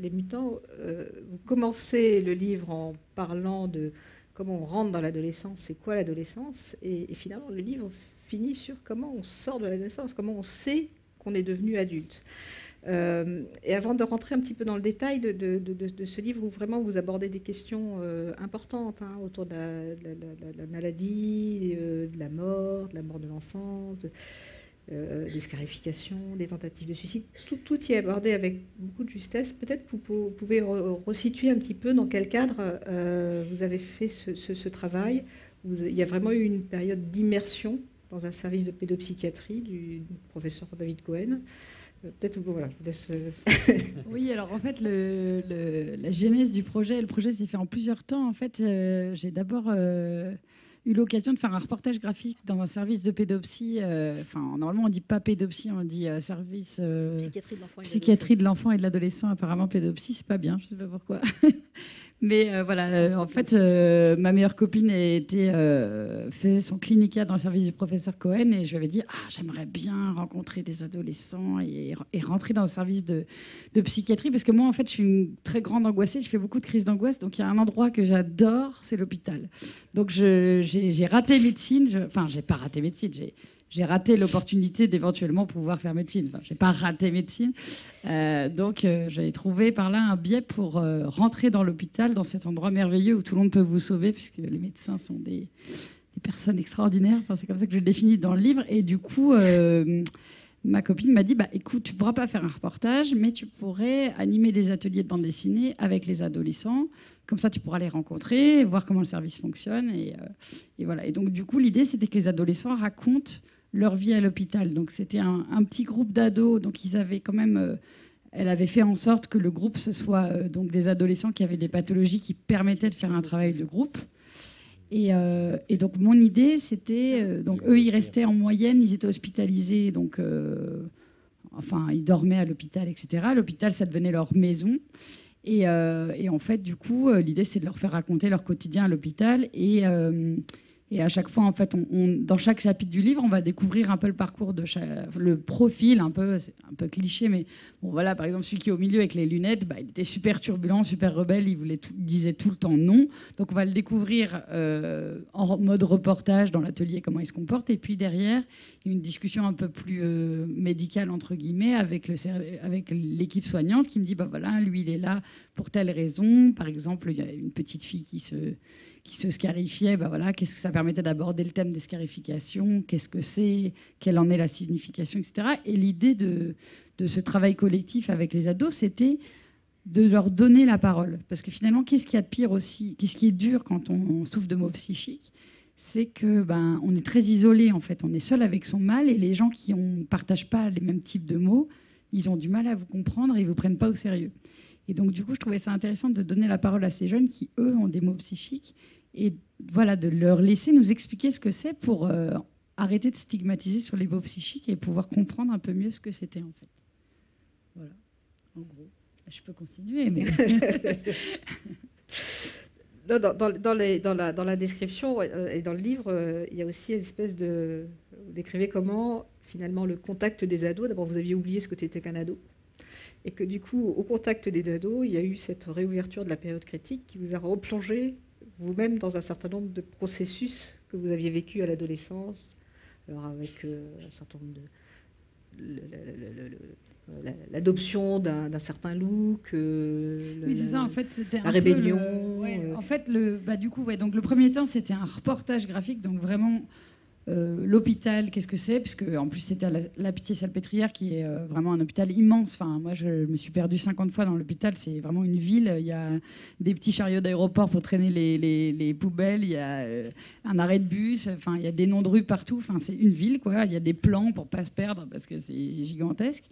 Les Mutants, vous commencez le livre en parlant de comment on rentre dans l'adolescence, c'est quoi l'adolescence, et finalement, le livre finit sur comment on sort de l'adolescence, comment on sait qu'on est devenu adulte. Et avant de rentrer un petit peu dans le détail de ce livre où vraiment vous abordez des questions importantes autour de la maladie, de la mort de l'enfant, des scarifications, des tentatives de suicide, tout y est abordé avec beaucoup de justesse. Peut-être que vous pouvez resituer un petit peu dans quel cadre vous avez fait ce travail. Il y a vraiment eu une période d'immersion dans un service de pédopsychiatrie du professeur David Cohen. Peut-être, voilà, je vous laisse. Oui, alors en fait, la genèse du projet, le projet s'est fait en plusieurs temps. En fait, j'ai d'abord eu l'occasion de faire un reportage graphique dans un service de pédopsie. Enfin, normalement, on dit pas pédopsie, on dit service psychiatrie de l'enfant et de l'adolescent. Apparemment, pédopsie, c'est pas bien, je sais pas pourquoi. Mais voilà, en fait, ma meilleure copine fait son clinica dans le service du professeur Cohen et je lui avais dit j'aimerais bien rencontrer des adolescents et rentrer dans le service de psychiatrie parce que moi, en fait, je suis une très grande angoissée, je fais beaucoup de crises d'angoisse, donc il y a un endroit que j'adore, c'est l'hôpital. Donc j'ai raté médecine, enfin, j'ai pas raté médecine, j'ai raté l'opportunité d'éventuellement pouvoir faire médecine. Enfin, j'ai pas raté médecine. Donc, j'ai trouvé par là un biais pour rentrer dans l'hôpital, dans cet endroit merveilleux où tout le monde peut vous sauver, puisque les médecins sont des personnes extraordinaires. Enfin, c'est comme ça que je le définis dans le livre. Et du coup, ma copine m'a dit, écoute, tu ne pourras pas faire un reportage, mais tu pourrais animer des ateliers de bande dessinée avec les adolescents. Comme ça, tu pourras les rencontrer, voir comment le service fonctionne. Et voilà. Et donc, du coup, l'idée, c'était que les adolescents racontent leur vie à l'hôpital. Donc c'était un petit groupe d'ados. Donc ils avaient quand même, elle avait fait en sorte que le groupe ce soit donc des adolescents qui avaient des pathologies qui permettaient de faire un travail de groupe. Et donc mon idée c'était, donc eux ils restaient en moyenne, ils étaient hospitalisés, donc enfin ils dormaient à l'hôpital, etc. L'hôpital ça devenait leur maison. Et en fait du coup l'idée c'est de leur faire raconter leur quotidien à l'hôpital et à chaque fois, en fait, dans chaque chapitre du livre, on va découvrir un peu le parcours le profil, c'est un peu cliché, mais bon, voilà, par exemple, celui qui est au milieu avec les lunettes, il était super turbulent, super rebelle, il disait tout le temps non. Donc, on va le découvrir en mode reportage dans l'atelier, comment il se comporte. Et puis derrière, il y a une discussion un peu plus médicale, entre guillemets, avec l'équipe soignante qui me dit, voilà, lui, il est là pour telle raison. Par exemple, il y a une petite fille qui se scarifiait, voilà, qu'est-ce que ça permettait d'aborder le thème des scarifications, qu'est-ce que c'est, quelle en est la signification, etc. Et l'idée de ce travail collectif avec les ados, c'était de leur donner la parole. Parce que finalement, qu'est-ce qu'il y a de pire aussi, qu'est-ce qui est dur quand on souffre de maux psychiques, c'est que on est très isolé, en fait. On est seul avec son mal et les gens qui ne partagent pas les mêmes types de mots, ils ont du mal à vous comprendre et ils ne vous prennent pas au sérieux. Et donc, du coup, je trouvais ça intéressant de donner la parole à ces jeunes qui, eux, ont des maux psychiques et voilà, de leur laisser nous expliquer ce que c'est pour arrêter de stigmatiser sur les maux psychiques et pouvoir comprendre un peu mieux ce que c'était, en fait. Voilà, en gros. Je peux continuer, mais... Dans la description et dans le livre, il y a aussi une espèce de... Vous décrivez comment, finalement, le contact des ados... D'abord, vous aviez oublié ce que c'était qu'un ado. Et que du coup, au contact des ados, il y a eu cette réouverture de la période critique qui vous a replongé vous-même dans un certain nombre de processus que vous aviez vécu à l'adolescence, alors avec un certain nombre de... l'adoption d'un certain look, oui, c'est ça, en fait, c'était la rébellion. En fait, du coup, donc le premier temps, c'était un reportage graphique, donc vraiment... l'hôpital, qu'est-ce que c'est? Puisque en plus c'était à la Pitié-Salpêtrière qui est vraiment un hôpital immense. Enfin, moi je me suis perdue 50 fois dans l'hôpital. C'est vraiment une ville. Il y a des petits chariots d'aéroport pour traîner les poubelles. Il y a un arrêt de bus. Enfin, il y a des noms de rues partout. Enfin, c'est une ville, quoi. Il y a des plans pour pas se perdre parce que c'est gigantesque.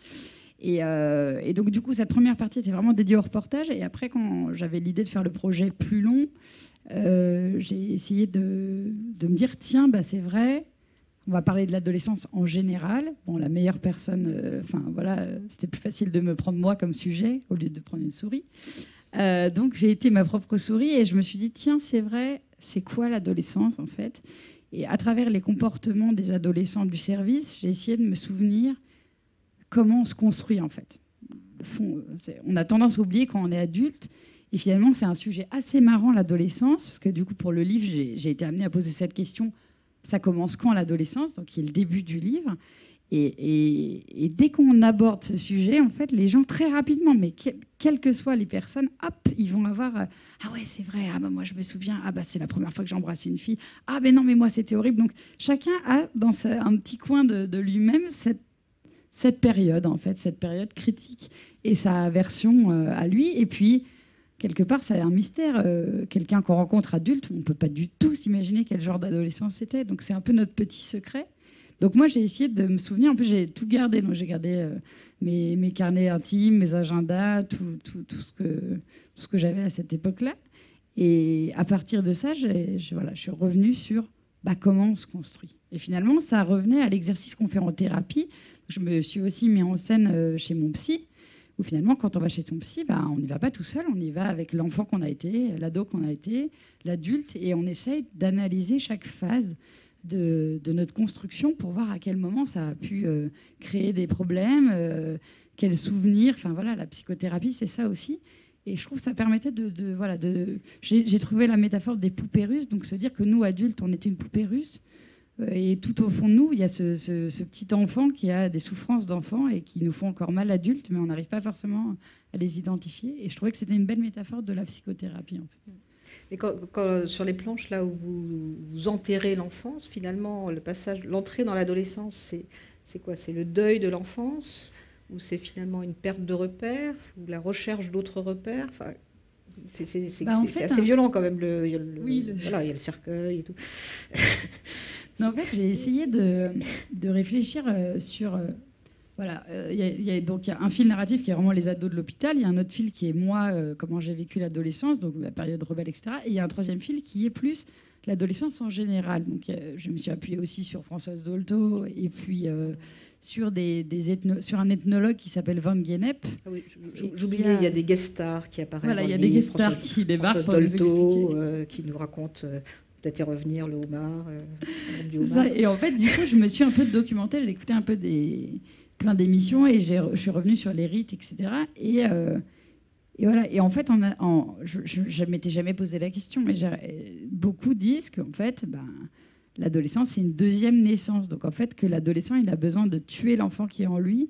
Et donc du coup cette première partie était vraiment dédiée au reportage. Et après, quand j'avais l'idée de faire le projet plus long, j'ai essayé de me dire tiens, c'est vrai, on va parler de l'adolescence en général. Bon, la meilleure personne, c'était plus facile de me prendre moi comme sujet au lieu de prendre une souris. Donc j'ai été ma propre souris et je me suis dit tiens, c'est vrai, c'est quoi l'adolescence en fait? Et à travers les comportements des adolescents du service, j'ai essayé de me souvenir comment on se construit, en fait. On a tendance à oublier quand on est adulte. Et finalement, c'est un sujet assez marrant, l'adolescence, parce que du coup, pour le livre, j'ai été amenée à poser cette question. Ça commence quand, l'adolescence, donc qui est le début du livre. Et dès qu'on aborde ce sujet, en fait, les gens, très rapidement, mais quelles que soient les personnes, hop, ils vont avoir ah ouais, c'est vrai, ah bah moi je me souviens, ah bah c'est la première fois que j'ai embrassé une fille, ah ben non, mais moi c'était horrible. Donc chacun a dans un petit coin de lui-même cette période, en fait, cette période critique et sa version à lui. Et puis, quelque part, ça a un mystère. Quelqu'un qu'on rencontre adulte, on ne peut pas du tout s'imaginer quel genre d'adolescence c'était. Donc c'est un peu notre petit secret. Donc moi, j'ai essayé de me souvenir. En plus, j'ai tout gardé. Donc j'ai gardé mes carnets intimes, mes agendas, tout ce que j'avais à cette époque-là. Et à partir de ça, je suis revenue sur comment on se construit. Et finalement, ça revenait à l'exercice qu'on fait en thérapie. Je me suis aussi mis en scène chez mon psy, où finalement, quand on va chez son psy, on n'y va pas tout seul, on y va avec l'enfant qu'on a été, l'ado qu'on a été, l'adulte, et on essaye d'analyser chaque phase de notre construction pour voir à quel moment ça a pu créer des problèmes, quels souvenirs. Enfin voilà, la psychothérapie, c'est ça aussi. Et je trouve que ça permettait j'ai trouvé la métaphore des poupées russes, donc se dire que nous, adultes, on était une poupée russe. Et tout au fond de nous, il y a ce petit enfant qui a des souffrances d'enfant et qui nous font encore mal adultes, mais on n'arrive pas forcément à les identifier. Et je trouvais que c'était une belle métaphore de la psychothérapie, en fait. Et quand, sur les planches, là où vous enterrez l'enfance, finalement, l'entrée dans l'adolescence, c'est quoi? C'est le deuil de l'enfance? Ou c'est finalement une perte de repères? Ou la recherche d'autres repères? Enfin, c'est assez violent quand même. Voilà, il y a le cercueil et tout. Non, en fait, j'ai essayé de réfléchir sur... Voilà, il y a un fil narratif qui est vraiment les ados de l'hôpital. Il y a un autre fil qui est moi, comment j'ai vécu l'adolescence, donc la période rebelle, etc. Et il y a un troisième fil qui est plus l'adolescence en général. Donc je me suis appuyée aussi sur Françoise Dolto et puis sur un ethnologue qui s'appelle Van Gennep. Ah oui, j'oubliais, il y a des guest stars qui apparaissent. Voilà, il y a des guest stars qui débarquent. Françoise Dolto qui nous raconte... peut-être y revenir, le homard. Ça. Et en fait, du coup, je me suis un peu documentée, j'ai écouté un peu plein d'émissions et je suis revenue sur les rites, etc. Et voilà. Et en fait, je ne m'étais jamais posé la question, mais beaucoup disent qu'en fait, l'adolescence, c'est une deuxième naissance. Donc en fait, que l'adolescent, il a besoin de tuer l'enfant qui est en lui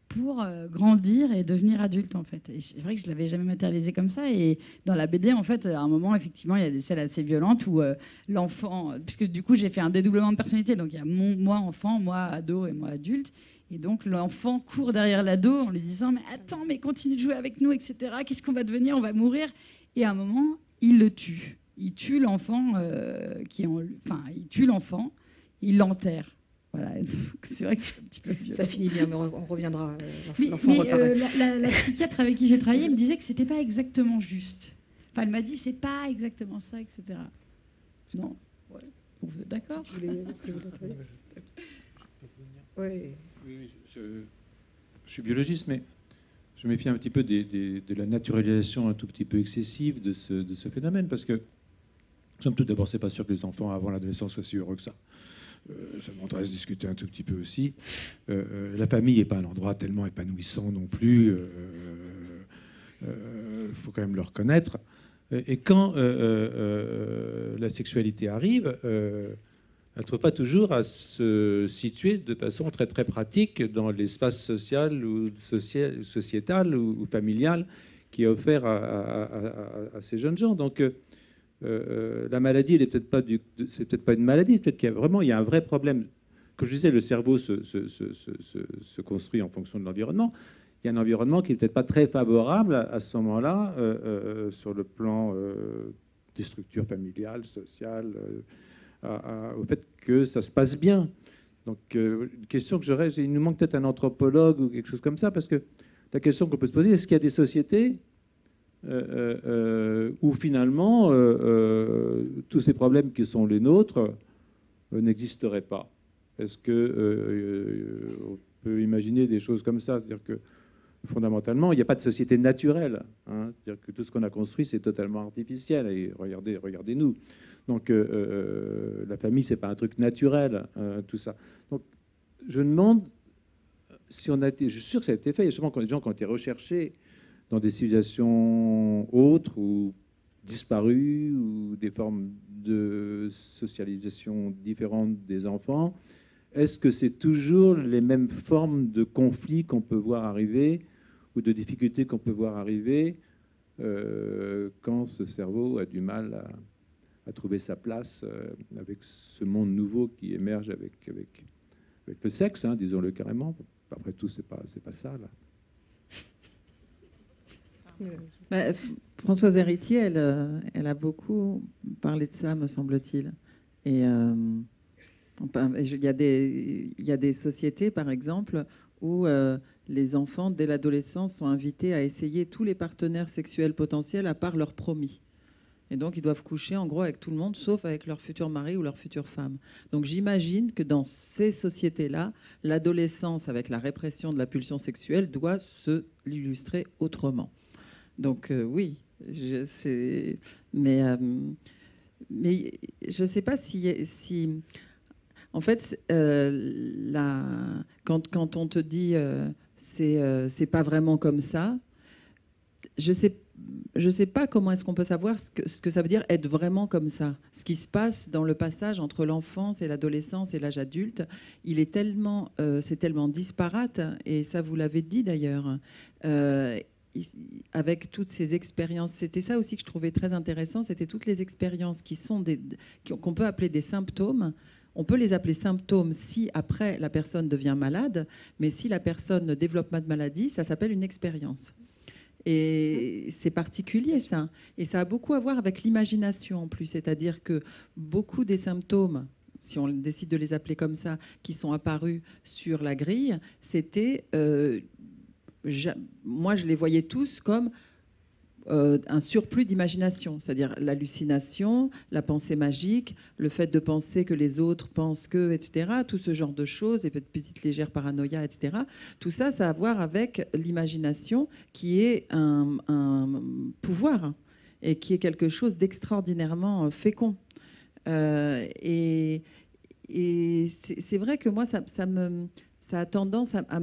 pour grandir et devenir adulte, en fait. Et c'est vrai que je ne l'avais jamais matérialisé comme ça. Et dans la BD, en fait, à un moment, effectivement, il y a des scènes assez violentes où l'enfant... Puisque du coup, j'ai fait un dédoublement de personnalité. Donc il y a moi enfant, moi ado et moi adulte. Et donc l'enfant court derrière l'ado en lui disant « Mais attends, mais continue de jouer avec nous, etc. Qu'est-ce qu'on va devenir? On va mourir ». Et à un moment, il le tue. Il tue l'enfant il tue l'enfant, il l'enterre. Voilà, c'est vrai que c'est un petit peu violent. Ça finit bien, mais on reviendra. L'enfant reparaît. La psychiatre avec qui j'ai travaillé me disait que c'était pas exactement juste. Enfin, elle m'a dit c'est pas exactement ça, etc. Non, ouais. Vous êtes d'accord? Oui, je suis biologiste, mais je me méfie un petit peu de la naturalisation un tout petit peu excessive de ce phénomène, parce que, somme toute, d'abord, c'est pas sûr que les enfants avant l'adolescence soient si heureux que ça. Ça m'intéresse de discuter un tout petit peu aussi. La famille n'est pas un endroit tellement épanouissant non plus. Faut quand même le reconnaître. Et quand la sexualité arrive, elle ne trouve pas toujours à se situer de façon très très pratique dans l'espace social ou sociétal ou familial qui est offert à ces jeunes gens. Donc la maladie, c'est peut-être pas une maladie, peut-être qu'il y a un vrai problème. Comme je disais, le cerveau se construit en fonction de l'environnement. Il y a un environnement qui n'est peut-être pas très favorable à ce moment-là sur le plan des structures familiales, sociales, au fait que ça se passe bien. Donc, une question que j'aurais, il nous manque peut-être un anthropologue ou quelque chose comme ça, parce que la question qu'on peut se poser, est-ce qu'il y a des sociétés où finalement tous ces problèmes qui sont les nôtres n'existeraient pas? Est-ce qu'on peut imaginer des choses comme ça? C'est-à-dire que fondamentalement, il n'y a pas de société naturelle. Hein. C'est-à-dire que tout ce qu'on a construit, c'est totalement artificiel. Et regardez-nous. Donc, la famille, c'est pas un truc naturel, tout ça. Donc, je me demande si on a été... Je suis sûr que ça a été fait. Il y a sûrement des gens qui ont été recherchés dans des civilisations autres ou disparues ou des formes de socialisation différentes des enfants. Est-ce que c'est toujours les mêmes formes de conflits qu'on peut voir arriver ou de difficultés qu'on peut voir arriver quand ce cerveau a du mal à trouver sa place avec ce monde nouveau qui émerge avec le sexe, hein, disons-le carrément. Après tout, c'est pas ça, là. Françoise Héritier, elle a beaucoup parlé de ça, me semble-t-il. Et il y a des sociétés, par exemple, où les enfants, dès l'adolescence, sont invités à essayer tous les partenaires sexuels potentiels à part leur promis. Et donc, ils doivent coucher, en gros, avec tout le monde, sauf avec leur futur mari ou leur future femme. Donc, j'imagine que dans ces sociétés-là, l'adolescence, avec la répression de la pulsion sexuelle, doit se l'illustrer autrement. Donc, oui, mais je ne sais pas si en fait, quand on te dit c'est pas vraiment comme ça, je sais pas comment est-ce qu'on peut savoir ce que ça veut dire être vraiment comme ça. Ce qui se passe dans le passage entre l'enfance et l'adolescence et l'âge adulte, c'est tellement disparate, et ça vous l'avez dit d'ailleurs. Avec toutes ces expériences, c'était ça aussi que je trouvais très intéressant, c'était toutes les expériences qu'on peut appeler des symptômes. On peut les appeler symptômes si après la personne devient malade, mais si la personne ne développe pas de maladie, ça s'appelle une expérience. Et c'est particulier, ça. Et ça a beaucoup à voir avec l'imagination en plus, c'est-à-dire que beaucoup des symptômes, si on décide de les appeler comme ça, qui sont apparus sur la grille, c'était... moi, je les voyais tous comme un surplus d'imagination, c'est-à-dire l'hallucination, la pensée magique, le fait de penser que les autres pensent que, etc., tout ce genre de choses, et petite légère paranoïa, etc. Tout ça, ça a à voir avec l'imagination, qui est un pouvoir et qui est quelque chose d'extraordinairement fécond. Et c'est vrai que moi, ça a tendance à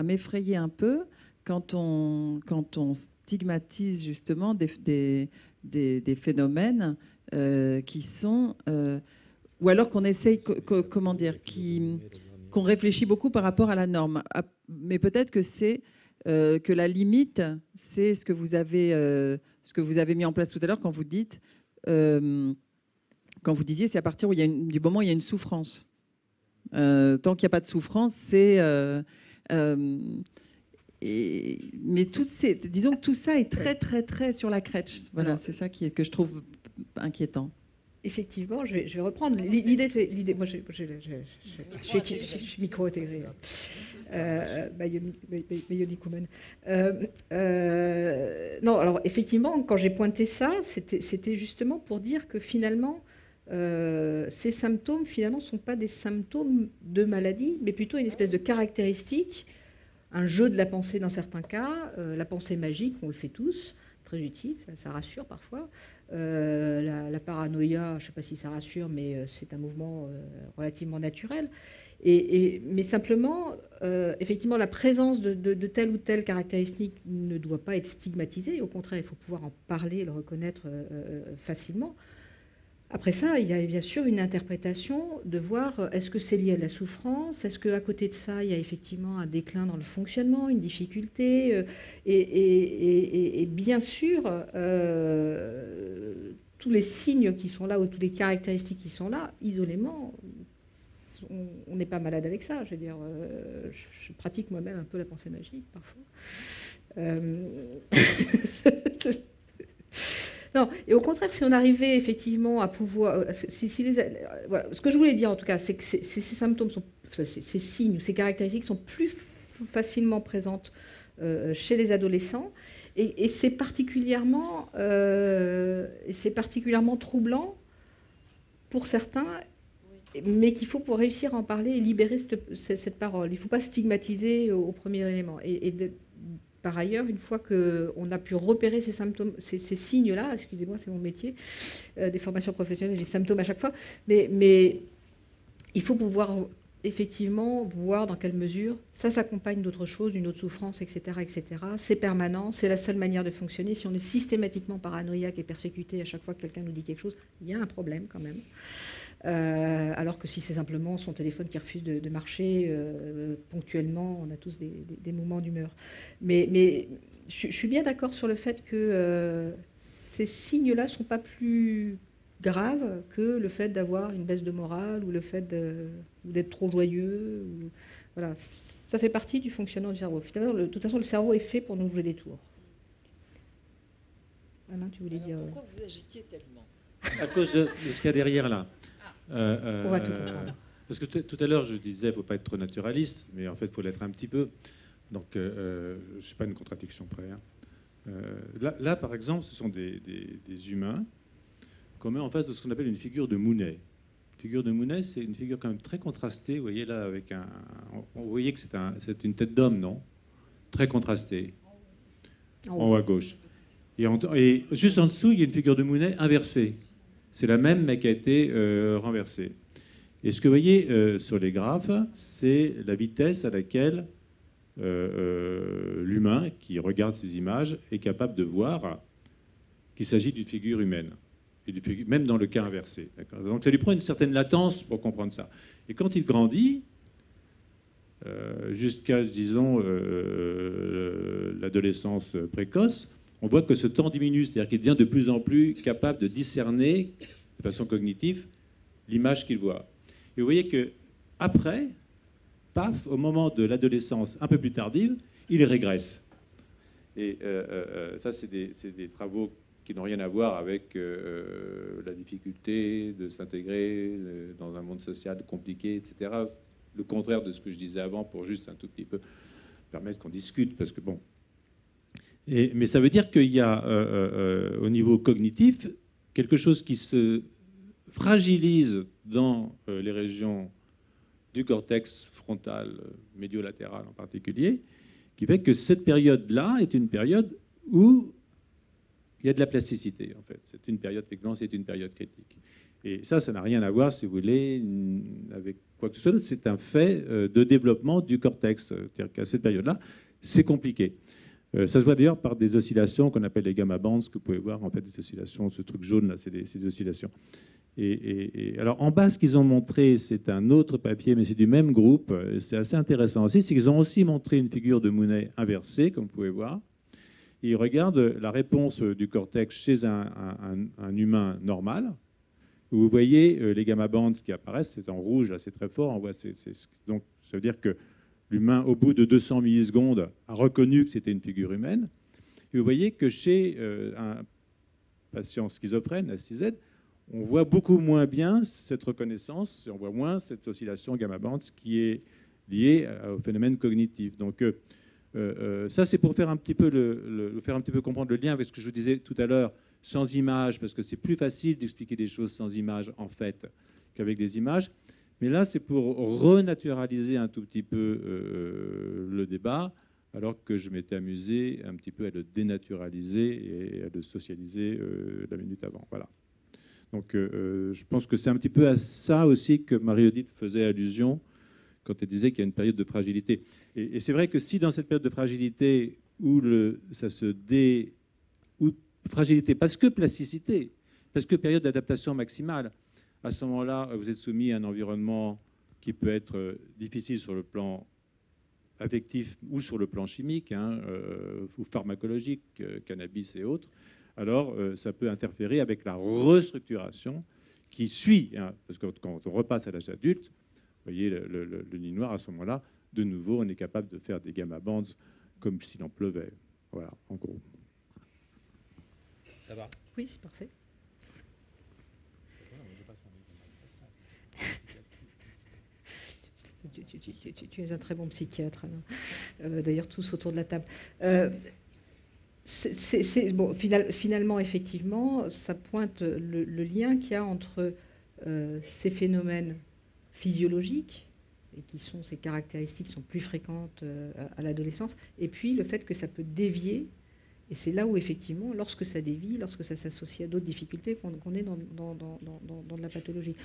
m'effrayer un peu quand on stigmatise justement des phénomènes qui sont... ou alors qu'on essaye, qu'on réfléchit beaucoup par rapport à la norme. Mais peut-être que c'est que la limite, c'est ce que vous avez mis en place tout à l'heure quand vous dites... quand vous disiez, c'est à partir du moment où il y a une souffrance. Tant qu'il n'y a pas de souffrance, c'est... mais disons que tout ça est très, très, très sur la crête. Voilà, c'est ça que je trouve inquiétant. Effectivement, je vais reprendre. L'idée, c'est... Moi, je suis micro-intégrée. Non, alors, effectivement, quand j'ai pointé ça, c'était justement pour dire que finalement... ces symptômes, finalement, ne sont pas des symptômes de maladie, mais plutôt une espèce de caractéristique, un jeu de la pensée dans certains cas, la pensée magique, on le fait tous, très utile, ça rassure parfois. La paranoïa, je ne sais pas si ça rassure, mais c'est un mouvement relativement naturel. Mais simplement, effectivement, la présence de telle ou telle caractéristique ne doit pas être stigmatisée. Au contraire, il faut pouvoir en parler, le reconnaître facilement. Après ça, il y a bien sûr une interprétation de voir est-ce que c'est lié à la souffrance, est-ce qu'à côté de ça, il y a effectivement un déclin dans le fonctionnement, une difficulté, et bien sûr, tous les signes qui sont là ou toutes les caractéristiques qui sont là, isolément, on n'est pas malade avec ça. Je veux dire, je pratique moi-même un peu la pensée magique parfois. Non, et au contraire, si on arrivait effectivement à pouvoir... voilà, ce que je voulais dire en tout cas, c'est que ces symptômes, ces signes, ces caractéristiques sont plus facilement présentes chez les adolescents, et c'est particulièrement troublant pour certains mais qu'il faut pour réussir à en parler et libérer cette parole. Il ne faut pas stigmatiser au premier élément. Par ailleurs, une fois qu'on a pu repérer ces symptômes, ces signes-là, excusez-moi, c'est mon métier, des formations professionnelles, j'ai des symptômes à chaque fois, mais il faut pouvoir effectivement voir dans quelle mesure ça s'accompagne d'autres choses, d'une autre souffrance, etc., etc. C'est permanent, c'est la seule manière de fonctionner. Si on est systématiquement paranoïaque et persécuté à chaque fois que quelqu'un nous dit quelque chose, il y a un problème quand même. Alors que si c'est simplement son téléphone qui refuse de marcher ponctuellement, on a tous des moments d'humeur. Mais je suis bien d'accord sur le fait que ces signes-là ne sont pas plus graves que le fait d'avoir une baisse de morale ou le fait d'être trop joyeux. Voilà, ça fait partie du fonctionnement du cerveau. Finalement, de toute façon, le cerveau est fait pour nous jouer des tours. Alain, tu voulais dire... Pourquoi vous agitiez tellement? À cause de ce qu'il y a derrière là. On va tout comprendre. Parce que tout à l'heure, je disais, il ne faut pas être trop naturaliste, mais en fait, il faut l'être un petit peu. Donc, je ne suis pas une contradiction près. Hein. Là, par exemple, ce sont des humains qu'on met en face de ce qu'on appelle une figure de Mounet. Une figure de Mounet, c'est une figure quand même très contrastée. Vous voyez là, avec vous voyez que c'est une tête d'homme, non? Très contrastée. En haut à gauche. Et juste en dessous, il y a une figure de Mounet inversée. C'est la même, mais qui a été renversée. Et ce que vous voyez sur les graphes, c'est la vitesse à laquelle l'humain qui regarde ces images est capable de voir qu'il s'agit d'une figure humaine, même dans le cas inversé. Donc ça lui prend une certaine latence pour comprendre ça. Et quand il grandit, jusqu'à, disons, l'adolescence précoce, on voit que ce temps diminue, c'est-à-dire qu'il devient de plus en plus capable de discerner, de façon cognitive, l'image qu'il voit. Et vous voyez que après, paf, au moment de l'adolescence un peu plus tardive, il régresse. Et ça, c'est des travaux qui n'ont rien à voir avec la difficulté de s'intégrer dans un monde social compliqué, etc. Le contraire de ce que je disais avant, pour juste un tout petit peu permettre qu'on discute, parce que bon... mais ça veut dire qu'il y a, au niveau cognitif, quelque chose qui se fragilise dans les régions du cortex frontal, médiolatéral en particulier, qui fait que cette période-là est une période où il y a de la plasticité, en fait. C'est une période, effectivement, c'est une période critique. Et ça n'a rien à voir, si vous voulez, avec quoi que ce soit. C'est un fait de développement du cortex. C'est-à-dire qu'à cette période-là, c'est compliqué. Ça se voit d'ailleurs par des oscillations qu'on appelle les gamma bands, que vous pouvez voir, en fait, des oscillations, ce truc jaune, là, c'est des oscillations. Alors, en bas, ce qu'ils ont montré, c'est un autre papier, mais c'est du même groupe. C'est assez intéressant aussi, c'est qu'ils ont aussi montré une figure de Mounet inversée, comme vous pouvez voir. Et ils regardent la réponse du cortex chez un humain normal. Vous voyez les gamma bands qui apparaissent, c'est en rouge, là, c'est très fort. On voit, donc, ça veut dire que l'humain, au bout de 200 millisecondes, a reconnu que c'était une figure humaine. Et vous voyez que chez un patient schizophrène, STZ, on voit beaucoup moins bien cette reconnaissance, on voit moins cette oscillation gamma-bands qui est liée au phénomène cognitif. Donc ça, c'est pour faire un petit peu faire un petit peu comprendre le lien avec ce que je vous disais tout à l'heure, sans images, parce que c'est plus facile d'expliquer des choses sans images, en fait, qu'avec des images. Mais là, c'est pour renaturaliser un tout petit peu le débat, alors que je m'étais amusé un petit peu à le dénaturaliser et à le socialiser la minute avant. Voilà. Donc, je pense que c'est un petit peu à ça aussi que Marie-Odile faisait allusion quand elle disait qu'il y a une période de fragilité. Et c'est vrai que si dans cette période de fragilité où fragilité, parce que plasticité, parce que période d'adaptation maximale, à ce moment-là, vous êtes soumis à un environnement qui peut être difficile sur le plan affectif ou sur le plan chimique, ou pharmacologique, cannabis et autres. Alors, ça peut interférer avec la restructuration qui suit. Parce que quand on repasse à l'âge adulte, vous voyez le lit noir, à ce moment-là, de nouveau, on est capable de faire des gamma bands comme s'il en pleuvait. Voilà, en gros. Ça va? Oui, c'est parfait. Tu es un très bon psychiatre, Alain. D'ailleurs, tous autour de la table. Bon, finalement, effectivement, ça pointe le lien qu'il y a entre ces phénomènes physiologiques, et ces caractéristiques sont plus fréquentes à l'adolescence, et puis le fait que ça peut dévier, et c'est là où effectivement, lorsque ça dévie, lorsque ça s'associe à d'autres difficultés, qu'on est dans de la pathologie.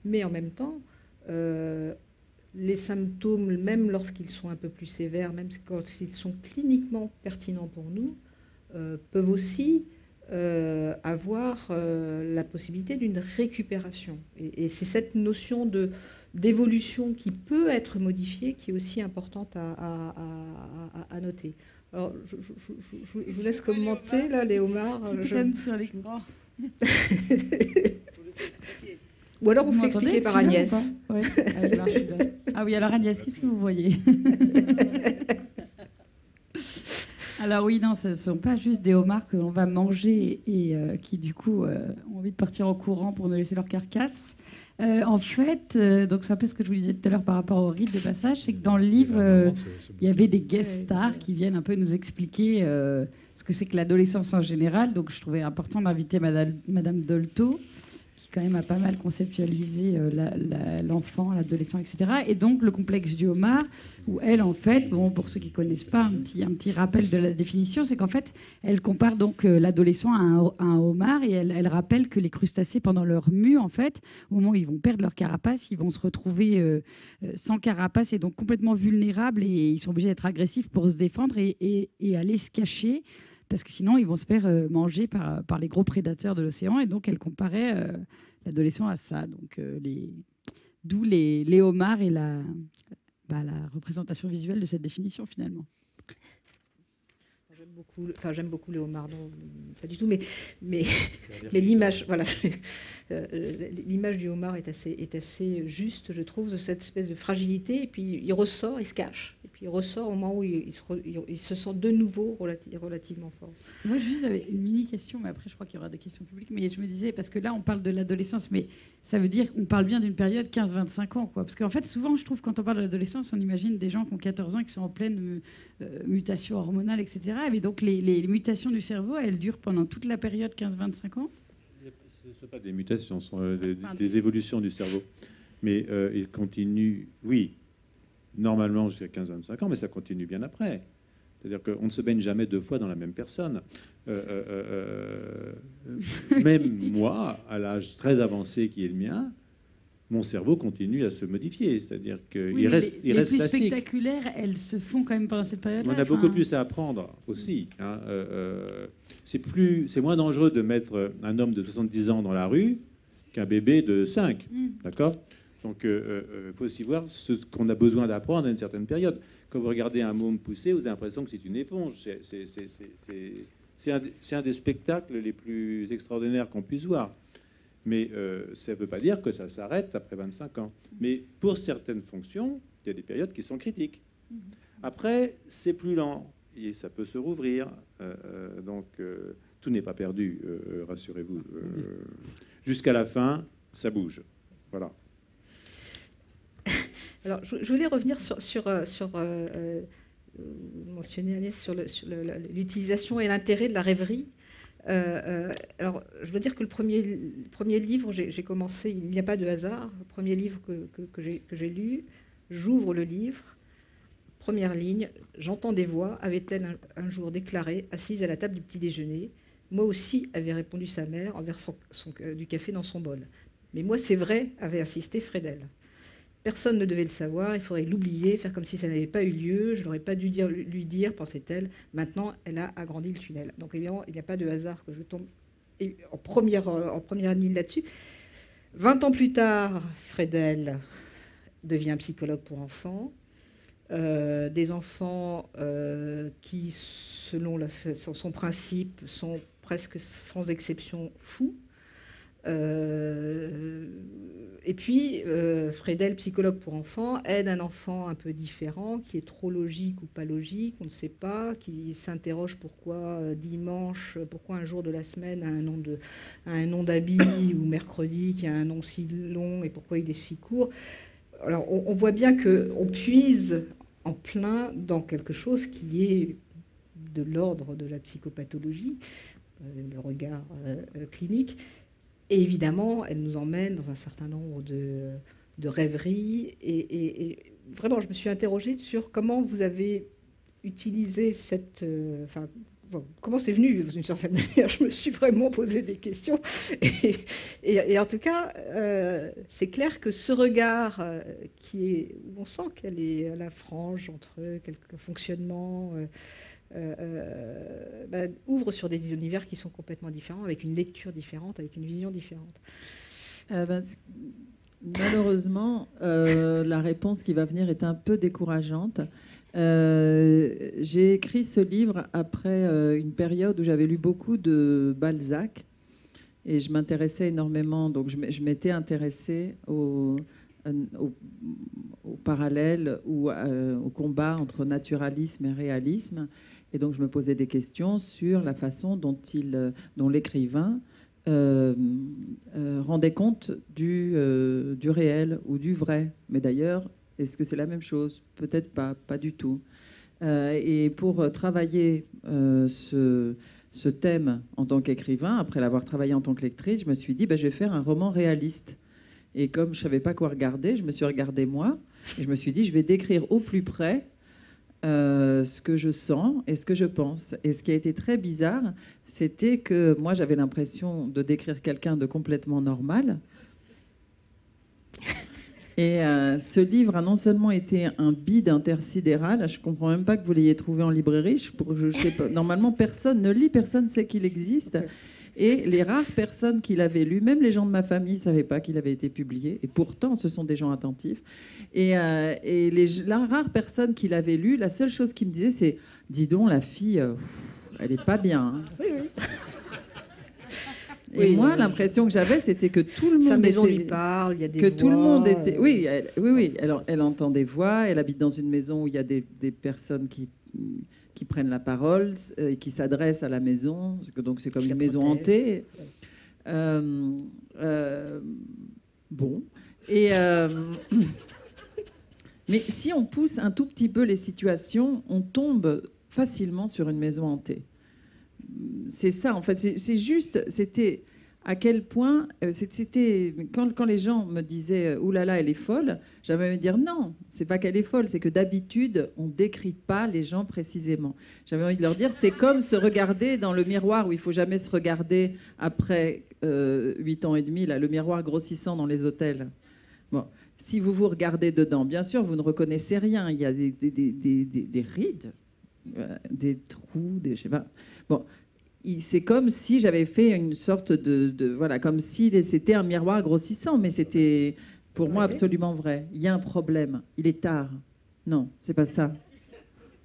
Mais en même temps, les symptômes, même lorsqu'ils sont un peu plus sévères, même quand ils sont cliniquement pertinents pour nous, peuvent aussi avoir la possibilité d'une récupération. Et c'est cette notion d'évolution qui peut être modifiée qui est aussi importante à noter. Alors, je vous laisse commenter, là, les homards. Qui traînent sur l'écran. Ou alors on fait expliquer par Agnès. Ouais. Ah oui, alors Agnès, qu'est-ce que vous voyez? Alors oui, non, ce ne sont pas juste des homards que l'on va manger et qui, du coup, ont envie de partir en courant pour nous laisser leur carcasse. En fait, donc c'est un peu ce que je vous disais tout à l'heure par rapport au rite de passage, c'est que dans le livre, il y avait des guest stars qui viennent un peu nous expliquer ce que c'est que l'adolescence en général. Donc je trouvais important d'inviter Madame Dolto, qui quand même a pas mal conceptualisé l'enfant, l'adolescent, etc. Et donc le complexe du homard, où elle, en fait, bon, pour ceux qui ne connaissent pas, un petit rappel de la définition, c'est qu'en fait, elle compare donc l'adolescent à un homard, et elle rappelle que les crustacés, pendant leur mue, en fait, au moment où ils vont perdre leur carapace, ils vont se retrouver sans carapace et donc complètement vulnérables, et ils sont obligés d'être agressifs pour se défendre et aller se cacher, parce que sinon ils vont se faire manger par les gros prédateurs de l'océan. Et donc elle comparait l'adolescent à ça. Donc d'où les homards et la représentation visuelle de cette définition finalement. J'aime beaucoup les homards, non, pas du tout, mais l'image, voilà, l'image du homard est assez juste, je trouve, de cette espèce de fragilité. Et puis il ressort, il se cache, et puis il ressort au moment où il se sent de nouveau relativement fort. Moi, juste, j'avais une mini question, mais après, je crois qu'il y aura des questions publiques. Mais je me disais, parce que là, on parle de l'adolescence, mais ça veut dire qu'on parle bien d'une période 15-25 ans, quoi. Parce qu'en fait, souvent, je trouve, quand on parle de l'adolescence, on imagine des gens qui ont 14 ans, qui sont en pleine mutation hormonale, etc. Mais donc, les mutations du cerveau, elles durent pendant toute la période 15-25 ans? Ce ne sont pas des mutations, ce sont des évolutions du cerveau. Mais il continue, oui, normalement jusqu'à 15-25 ans, mais ça continue bien après. C'est-à-dire qu'on ne se baigne jamais deux fois dans la même personne. Même moi, à l'âge très avancé qui est le mien, mon cerveau continue à se modifier. C'est-à-dire qu'il reste les plus plastique. spectaculaires, elles se font quand même pendant cette période-là. On a beaucoup plus à apprendre aussi. Hein. C'est moins dangereux de mettre un homme de 70 ans dans la rue qu'un bébé de 5. D'accord ? Donc, il faut aussi voir ce qu'on a besoin d'apprendre à une certaine période. Quand vous regardez un môme pousser, vous avez l'impression que c'est une éponge. C'est un des spectacles les plus extraordinaires qu'on puisse voir. Mais ça ne veut pas dire que ça s'arrête après 25 ans. Mais pour certaines fonctions, il y a des périodes qui sont critiques. Après, c'est plus lent et ça peut se rouvrir. Donc, tout n'est pas perdu, rassurez-vous. Jusqu'à la fin, ça bouge. Voilà. Alors, je voulais revenir sur mentionner Agnès sur l'utilisation et l'intérêt de la rêverie. Alors, je dois dire que le premier livre, j'ai commencé, il n'y a pas de hasard, le premier livre que j'ai lu, j'ouvre le livre, première ligne, j'entends des voix, avait-elle un jour déclaré, assise à la table du petit déjeuner, moi aussi, avait répondu sa mère en versant du café dans son bol. Mais moi, c'est vrai, avait insisté Fredel. Personne ne devait le savoir, il faudrait l'oublier, faire comme si ça n'avait pas eu lieu, je n'aurais pas dû lui dire, pensait-elle. Maintenant, elle a agrandi le tunnel. Donc évidemment, il n'y a pas de hasard que je tombe en première ligne là-dessus. 20 ans plus tard, Fredel devient psychologue pour enfants. Des enfants qui, selon son principe, sont presque sans exception fous. Et puis, Fredel, psychologue pour enfants, aide un enfant un peu différent, qui est trop logique ou pas logique, on ne sait pas, qui s'interroge pourquoi dimanche, pourquoi un jour de la semaine a un nom d'habit, ou mercredi qui a un nom si long, et pourquoi il est si court. Alors, on voit bien qu'on puise en plein dans quelque chose qui est de l'ordre de la psychopathologie, le regard clinique. Et évidemment, elle nous emmène dans un certain nombre de rêverie. Et vraiment, je me suis interrogée sur comment vous avez utilisé cette... enfin, bon, comment c'est venu, d'une certaine manière. Je me suis vraiment posé des questions. Et en tout cas, c'est clair que ce regard qui est, où on sent qu'elle est à la frange entre quelques fonctionnements... ouvre sur des univers qui sont complètement différents, avec une lecture différente, avec une vision différente. Malheureusement, la réponse qui va venir est un peu décourageante. J'ai écrit ce livre après une période où j'avais lu beaucoup de Balzac et je m'intéressais énormément, donc je m'étais intéressée au parallèle ou au combat entre naturalisme et réalisme. Et donc, je me posais des questions sur la façon dont l'écrivain rendait compte du réel ou du vrai. Mais d'ailleurs, est-ce que c'est la même chose? Peut-être pas du tout. Et pour travailler ce thème en tant qu'écrivain, après l'avoir travaillé en tant que lectrice, je me suis dit, je vais faire un roman réaliste. Et comme je ne savais pas quoi regarder, je me suis regardée moi. Et je me suis dit, je vais décrire au plus près ce que je sens et ce que je pense. Et ce qui a été très bizarre, c'était que moi, j'avais l'impression de décrire quelqu'un de complètement normal. Et ce livre a non seulement été un bide intersidéral, je ne comprends même pas que vous l'ayez trouvé en librairie. Je sais pas, normalement, personne ne lit, personne ne sait qu'il existe. Et les rares personnes qui l'avaient lu, même les gens de ma famille ne savaient pas qu'il avait été publié. Et pourtant, ce sont des gens attentifs. Et la rare personne qui l'avait lu, la seule chose qu'ils me disaient, c'est « Dis donc, la fille, elle n'est pas bien. Hein. » Oui, oui. Et moi, l'impression que j'avais, c'était que tout le monde sa maison lui parle, il y a des que voix, tout le monde était... Oui, elle entend des voix, elle habite dans une maison où il y a des personnes qui prennent la parole et qui s'adressent à la maison. Donc c'est comme une maison hantée. Bon. Et mais si on pousse un tout petit peu les situations, on tombe facilement sur une maison hantée. C'est ça, en fait. C'est juste, c'était à quel point... c'était quand les gens me disaient « Ouh là là, elle est folle », j'avais envie de dire « Non, c'est pas qu'elle est folle, c'est que d'habitude, on décrit pas les gens précisément. » J'avais envie de leur dire « C'est comme se regarder dans le miroir où il faut jamais se regarder après 8 ans et demi, là, le miroir grossissant dans les hôtels. » Bon, si vous vous regardez dedans, bien sûr, vous ne reconnaissez rien. Il y a des rides, des trous, je sais pas. Bon, c'est comme si j'avais fait une sorte voilà, comme si c'était un miroir grossissant, mais c'était pour moi absolument vrai. Il y a un problème. Il est tard. Non, c'est pas ça.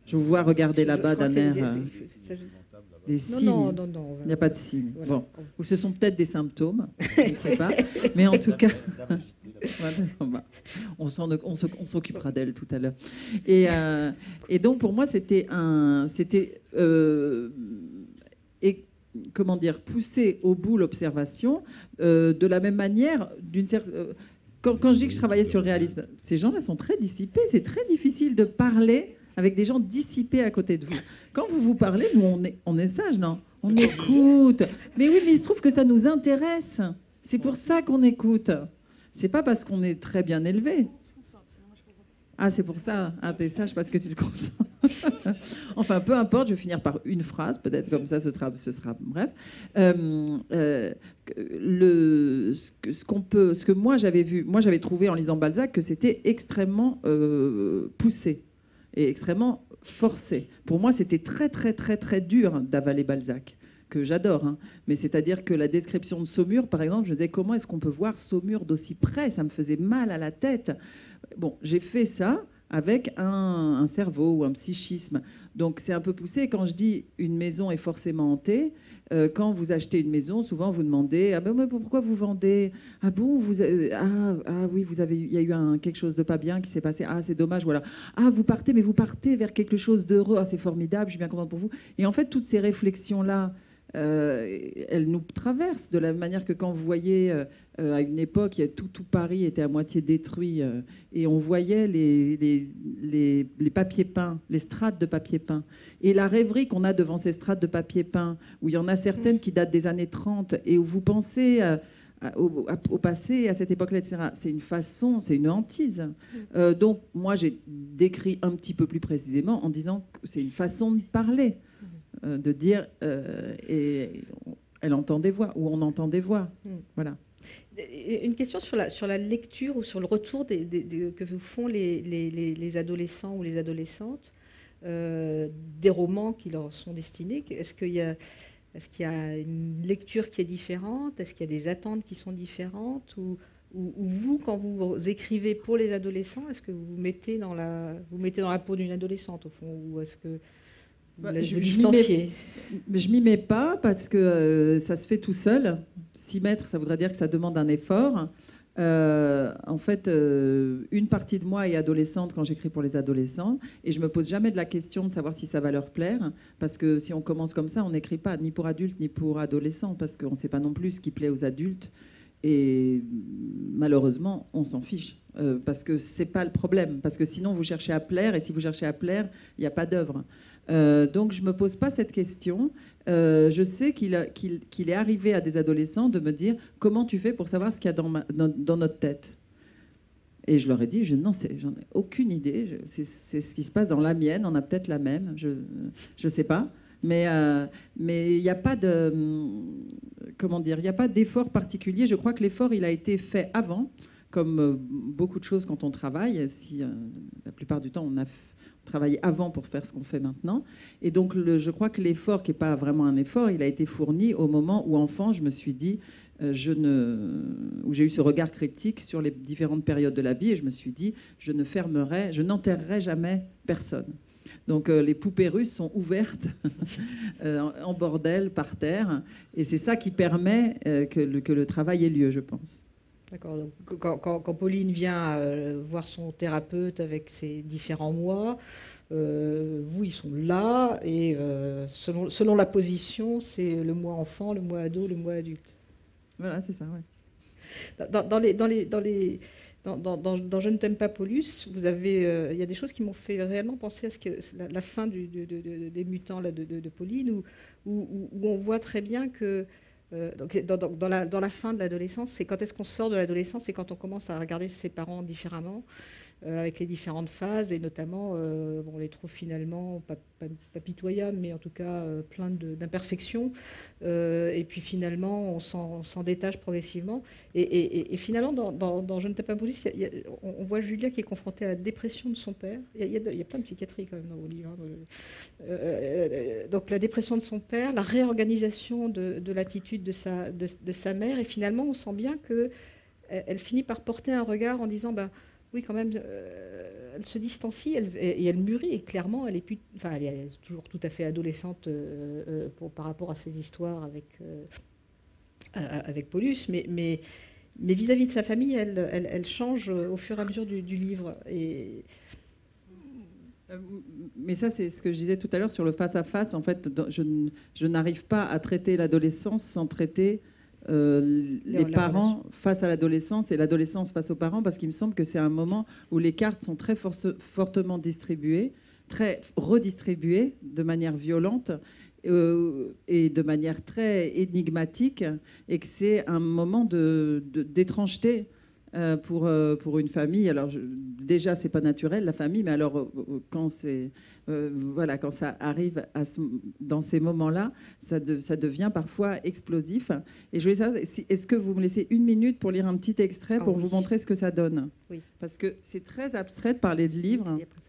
Je vous vois regarder là-bas d'un air. Des signes. Non. Il n'y a pas de signes. Voilà. Bon, ou ce sont peut-être des symptômes. Je ne sais pas. Mais en tout cas. On s'occupera d'elle tout à l'heure. Et donc pour moi c'était comment dire, pousser au bout l'observation de la même manière quand je dis que je travaillais sur le réalisme, ces gens-là sont très dissipés, c'est très difficile de parler avec des gens dissipés à côté de vous. Quand vous parlez, nous on est sage, non? On écoute. Mais oui, mais il se trouve que ça nous intéresse. C'est pour ça qu'on écoute. C'est pas parce qu'on est très bien élevé. Ah, c'est pour ça. Ah, t'es sage parce que tu te concentres. Enfin, peu importe, je vais finir par une phrase, peut-être comme ça, ce sera bref. Ce que moi j'avais vu, moi j'avais trouvé en lisant Balzac que c'était extrêmement poussé et extrêmement forcé. Pour moi, c'était très, très, très, très dur d'avaler Balzac, que j'adore. Hein. Mais c'est-à-dire que la description de Saumur, par exemple, je me disais, comment est-ce qu'on peut voir Saumur d'aussi près? Ça me faisait mal à la tête. Bon, j'ai fait ça avec un cerveau ou un psychisme. Donc c'est un peu poussé. Quand je dis une maison est forcément hantée, quand vous achetez une maison, souvent vous demandez ah ben mais pourquoi vous vendez? Ah bon oui il y a eu quelque chose de pas bien qui s'est passé. Ah c'est dommage voilà. Ah vous partez mais vous partez vers quelque chose d'heureux. Ah c'est formidable, je suis bien contente pour vous. Et en fait toutes ces réflexions là, elles nous traversent de la même manière que quand vous voyez à une époque, tout Paris était à moitié détruit et on voyait les papiers peints, les strates de papier peint. Et la rêverie qu'on a devant ces strates de papier peint, où il y en a certaines qui datent des années 30 et où vous pensez au passé, à cette époque-là, etc. C'est une façon, c'est une hantise. Donc, moi, j'ai décrit un petit peu plus précisément en disant que c'est une façon de parler, de dire, et elle entend des voix, ou on entend des voix. Voilà. Une question sur la lecture ou sur le retour que vous font les adolescents ou les adolescentes des romans qui leur sont destinés. Est-ce qu'il y a une lecture qui est différente? Est-ce qu'il y a des attentes qui sont différentes? Ou vous, quand vous écrivez pour les adolescents, est-ce que vous vous mettez dans la peau d'une adolescente, au fond? Ou est-ce que vous distanciez? Je m'y mets pas parce que ça se fait tout seul. S'y mettre, ça voudrait dire que ça demande un effort. En fait, une partie de moi est adolescente quand j'écris pour les adolescents et je me pose jamais de la question de savoir si ça va leur plaire, parce que si on commence comme ça, on n'écrit pas ni pour adultes ni pour adolescents, parce qu'on ne sait pas non plus ce qui plaît aux adultes et malheureusement, on s'en fiche. Parce que c'est pas le problème, parce que sinon vous cherchez à plaire, et si vous cherchez à plaire, il n'y a pas d'œuvre. Donc je me pose pas cette question. Je sais qu'il est arrivé à des adolescents de me dire comment tu fais pour savoir ce qu'il y a dans notre tête. Et je leur ai dit non, j'en ai aucune idée. C'est ce qui se passe dans la mienne. On a peut-être la même. Je sais pas. Mais il n'y a pas de comment dire. Il n'y a pas d'effort particulier. Je crois que l'effort il a été fait avant. Comme beaucoup de choses quand on travaille, la plupart du temps on a travaillé avant pour faire ce qu'on fait maintenant. Et donc je crois que l'effort, qui n'est pas vraiment un effort, il a été fourni au moment où enfant je me suis dit, où j'ai eu ce regard critique sur les différentes périodes de la vie, et je me suis dit, je n'enterrerai jamais personne. Donc les poupées russes sont ouvertes en bordel par terre, et c'est ça qui permet que le travail ait lieu, je pense. D'accord. Donc, quand Pauline vient voir son thérapeute avec ses différents mois, vous, ils sont là, et selon la position, c'est le mois enfant, le mois ado, le mois adulte. Voilà, c'est ça, ouais. Dans Je ne t'aime pas, Paulus, vous avez, il y a des choses qui m'ont fait réellement penser à la fin des Mutants là, de Pauline, où on voit très bien que donc, dans la fin de l'adolescence, c'est quand est-ce qu'on sort de l'adolescence, c'est quand on commence à regarder ses parents différemment, avec les différentes phases, et notamment, on les trouve finalement pas pitoyables, mais en tout cas plein d'imperfections, et puis finalement on s'en détache progressivement, et finalement dans Je ne t'aime pas, Police, on voit Julia qui est confrontée à la dépression de son père. Il y a plein de psychiatrie quand même dans vos livres, hein. Donc la dépression de son père, la réorganisation de l'attitude de sa mère, et finalement on sent bien qu'elle finit par porter un regard en disant oui, quand même, elle se distancie et elle mûrit. Et clairement, elle est toujours tout à fait adolescente par rapport à ses histoires avec Paulus. Mais vis-à-vis de sa famille, elle change au fur et à mesure du livre. Mais ça, c'est ce que je disais tout à l'heure sur le face-à-face. En fait, je n'arrive pas à traiter l'adolescence sans traiter les parents face à l'adolescence et l'adolescence face aux parents, parce qu'il me semble que c'est un moment où les cartes sont très fortement distribuées, très redistribuées de manière violente et de manière très énigmatique, et que c'est un moment d'étrangeté pour une famille. Alors déjà, c'est pas naturel, la famille, mais alors quand quand ça arrive dans ces moments-là, ça devient parfois explosif. Et je voulais savoir, est-ce que vous me laissez une minute pour lire un petit extrait pour vous montrer ce que ça donne? Oui. Parce que c'est très abstrait de parler de livres. Et après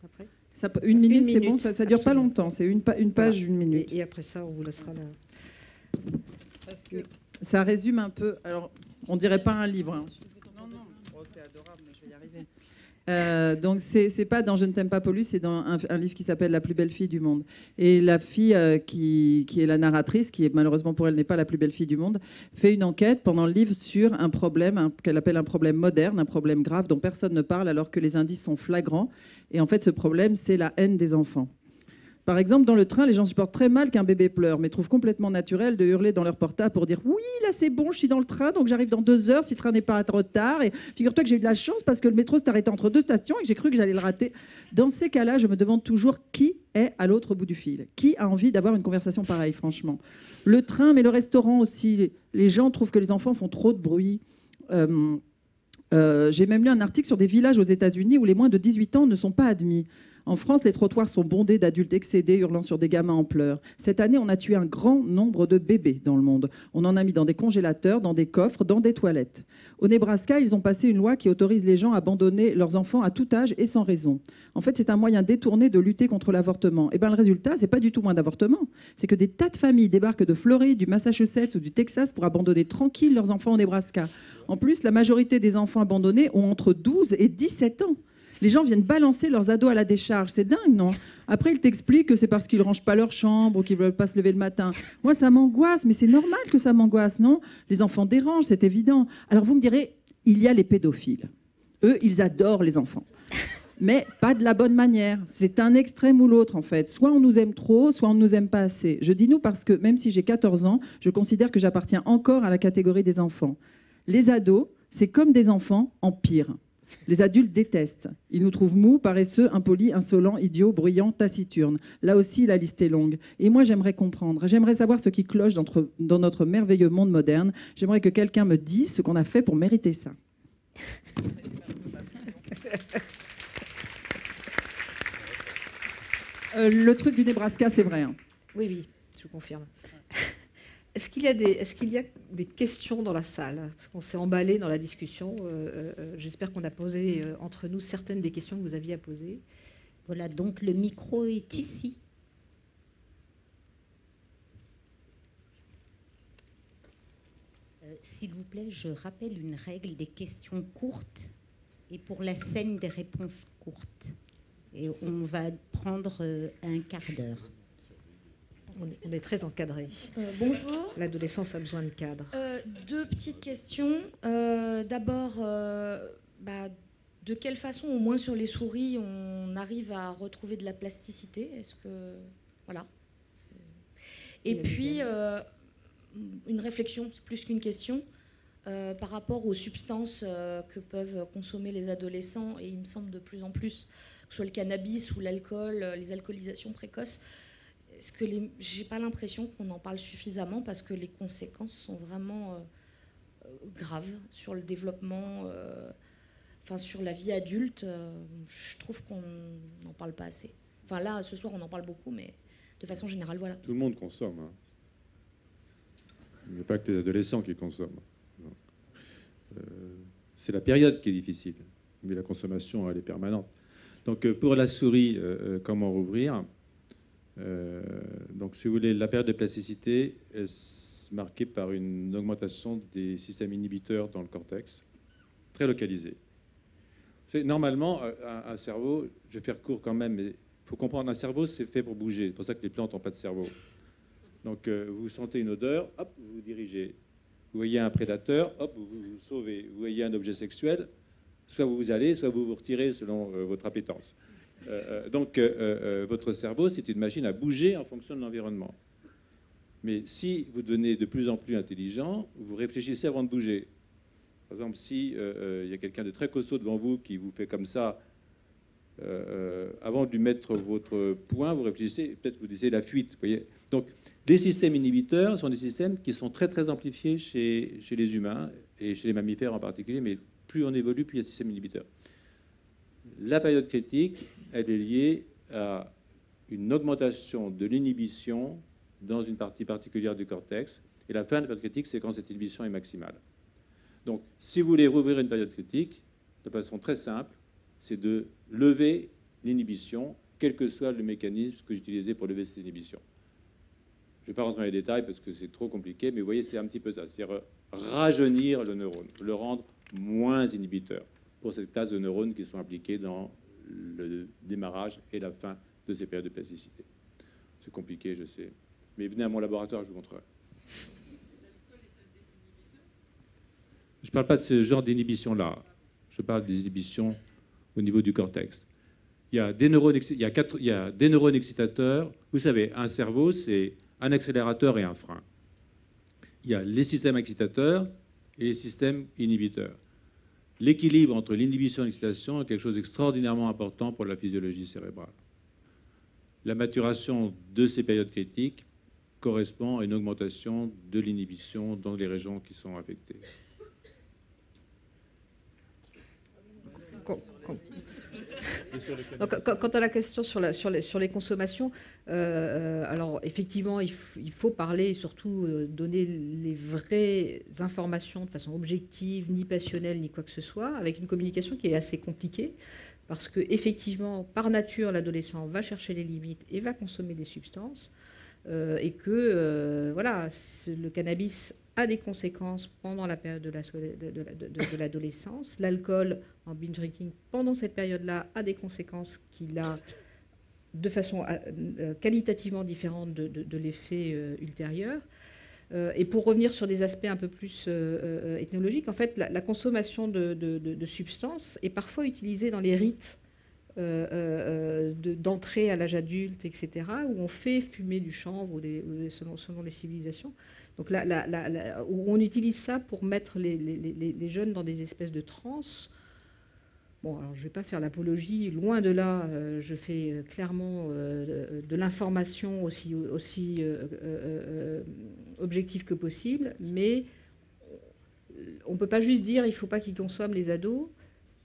ça, Une minute, c'est bon, minute, ça dure pas longtemps, c'est une page, voilà. Une minute. Et après ça, on vous laissera là. Parce que ça résume un peu. Alors, on dirait pas un livre. Hein. C'est adorable, mais je vais y arriver. Donc, c'est pas dans Je ne t'aime pas, Paulus, c'est dans un livre qui s'appelle La plus belle fille du monde. Et la fille qui est la narratrice, qui est malheureusement pour elle n'est pas la plus belle fille du monde, fait une enquête pendant le livre sur un problème qu'elle appelle un problème moderne, un problème grave dont personne ne parle alors que les indices sont flagrants. Et en fait, ce problème, c'est la haine des enfants. Par exemple, dans le train, les gens supportent très mal qu'un bébé pleure, mais trouvent complètement naturel de hurler dans leur portable pour dire « Oui, là c'est bon, je suis dans le train, donc j'arrive dans 2 heures si le train n'est pas en retard. Et figure-toi que j'ai eu de la chance parce que le métro s'est arrêté entre 2 stations et que j'ai cru que j'allais le rater. » Dans ces cas-là, je me demande toujours qui est à l'autre bout du fil. Qui a envie d'avoir une conversation pareille, franchement? Le train, mais le restaurant aussi. Les gens trouvent que les enfants font trop de bruit. J'ai même lu un article sur des villages aux États-Unis où les moins de 18 ans ne sont pas admis. En France, les trottoirs sont bondés d'adultes excédés hurlant sur des gamins en pleurs. Cette année, on a tué un grand nombre de bébés dans le monde. On en a mis dans des congélateurs, dans des coffres, dans des toilettes. Au Nebraska, ils ont passé une loi qui autorise les gens à abandonner leurs enfants à tout âge et sans raison. En fait, c'est un moyen détourné de lutter contre l'avortement. Et bien, le résultat, c'est pas du tout moins d'avortement. C'est que des tas de familles débarquent de Floride, du Massachusetts ou du Texas pour abandonner tranquille leurs enfants au Nebraska. En plus, la majorité des enfants abandonnés ont entre 12 et 17 ans. Les gens viennent balancer leurs ados à la décharge. C'est dingue, non? Après, ils t'expliquent que c'est parce qu'ils ne rangent pas leur chambre ou qu'ils ne veulent pas se lever le matin. Moi, ça m'angoisse, mais c'est normal que ça m'angoisse, non? Les enfants dérangent, c'est évident. Alors, vous me direz, il y a les pédophiles. Eux, ils adorent les enfants. Mais pas de la bonne manière. C'est un extrême ou l'autre, en fait. Soit on nous aime trop, soit on ne nous aime pas assez. Je dis nous parce que, même si j'ai 14 ans, je considère que j'appartiens encore à la catégorie des enfants. Les ados, c'est comme des enfants en pire. Les adultes détestent. Ils nous trouvent mous, paresseux, impolis, insolents, idiots, bruyants, taciturnes. Là aussi, la liste est longue. Et moi, j'aimerais comprendre. J'aimerais savoir ce qui cloche dans notre merveilleux monde moderne. J'aimerais que quelqu'un me dise ce qu'on a fait pour mériter ça. Le truc du Nebraska, c'est vrai. Hein. Oui, oui, je confirme. Est-ce qu'il y a des questions dans la salle? Parce qu'on s'est emballé dans la discussion. J'espère qu'on a posé entre nous certaines des questions que vous aviez à poser. Voilà, donc le micro est ici. S'il vous plaît, je rappelle une règle des questions courtes et pour la scène des réponses courtes. Et on va prendre un quart d'heure. On est très encadré. Bonjour. L'adolescence a besoin de cadre. 2 petites questions. D'abord, de quelle façon, au moins sur les souris, on arrive à retrouver de la plasticité? Est-ce que... Voilà. Et puis, une réflexion, c'est plus qu'une question, par rapport aux substances que peuvent consommer les adolescents, et il me semble de plus en plus, que ce soit le cannabis ou l'alcool, les alcoolisations précoces. Est-ce que j'ai pas l'impression qu'on en parle suffisamment parce que les conséquences sont vraiment graves sur le développement, sur la vie adulte. Je trouve qu'on n'en parle pas assez. Enfin là, ce soir, on en parle beaucoup, mais de façon générale, voilà. Tout le monde consomme. Hein. Il n'y a pas que les adolescents qui consomment. C'est la période qui est difficile, mais la consommation, elle est permanente. Donc pour la souris, comment rouvrir? Donc, si vous voulez, la période de plasticité est marquée par une augmentation des systèmes inhibiteurs dans le cortex, très localisée. Normalement, un cerveau, je vais faire court quand même, mais il faut comprendre, un cerveau, c'est fait pour bouger. C'est pour ça que les plantes n'ont pas de cerveau. Donc, vous sentez une odeur, hop, vous vous dirigez. Vous voyez un prédateur, hop, vous vous sauvez. Vous voyez un objet sexuel, soit vous vous allez, soit vous vous retirez selon votre appétence. Donc, votre cerveau, c'est une machine à bouger en fonction de l'environnement. Mais si vous devenez de plus en plus intelligent, vous réfléchissez avant de bouger. Par exemple, si y a quelqu'un de très costaud devant vous qui vous fait comme ça, avant de lui mettre votre poing, vous réfléchissez, peut-être vous disiez la fuite. Vous voyez. Donc, les systèmes inhibiteurs sont des systèmes qui sont très, très amplifiés chez les humains et chez les mammifères en particulier, mais plus on évolue, plus il y a de systèmes inhibiteurs. La période critique, elle est liée à une augmentation de l'inhibition dans une partie particulière du cortex. Et la fin de la période critique, c'est quand cette inhibition est maximale. Donc, si vous voulez rouvrir une période critique, de façon très simple, c'est de lever l'inhibition, quel que soit le mécanisme que j'utilisais pour lever cette inhibition. Je ne vais pas rentrer dans les détails parce que c'est trop compliqué, mais vous voyez, c'est un petit peu ça. C'est-à-dire rajeunir le neurone, le rendre moins inhibiteur pour cette classe de neurones qui sont impliqués dans le démarrage et la fin de ces périodes de plasticité. C'est compliqué, je sais. Mais venez à mon laboratoire, je vous montrerai. Je ne parle pas de ce genre d'inhibition-là. Je parle des inhibitions au niveau du cortex. Il il y a des neurones excitateurs. Vous savez, un cerveau, c'est un accélérateur et un frein. Il y a les systèmes excitateurs et les systèmes inhibiteurs. L'équilibre entre l'inhibition et l'excitation est quelque chose d'extraordinairement important pour la physiologie cérébrale. La maturation de ces périodes critiques correspond à une augmentation de l'inhibition dans les régions qui sont affectées. Donc, quant à la question sur les consommations, alors effectivement, il faut parler et surtout donner les vraies informations de façon objective, ni passionnelle, ni quoi que ce soit, avec une communication qui est assez compliquée, parce que effectivement, par nature, l'adolescent va chercher les limites et va consommer des substances, et que voilà, le cannabis a des conséquences pendant la période de l'adolescence. L'alcool en binge drinking pendant cette période-là a des conséquences qu'il a de façon qualitativement différente de l'effet ultérieur. Et pour revenir sur des aspects un peu plus ethnologiques, en fait, la consommation de substances est parfois utilisée dans les rites d'entrée à l'âge adulte, etc., où on fait fumer du chanvre ou selon les civilisations. Donc là, où on utilise ça pour mettre les jeunes dans des espèces de transes. Bon, alors je ne vais pas faire l'apologie, loin de là, je fais clairement de l'information aussi objective que possible, mais on ne peut pas juste dire il ne faut pas qu'ils consomment les ados,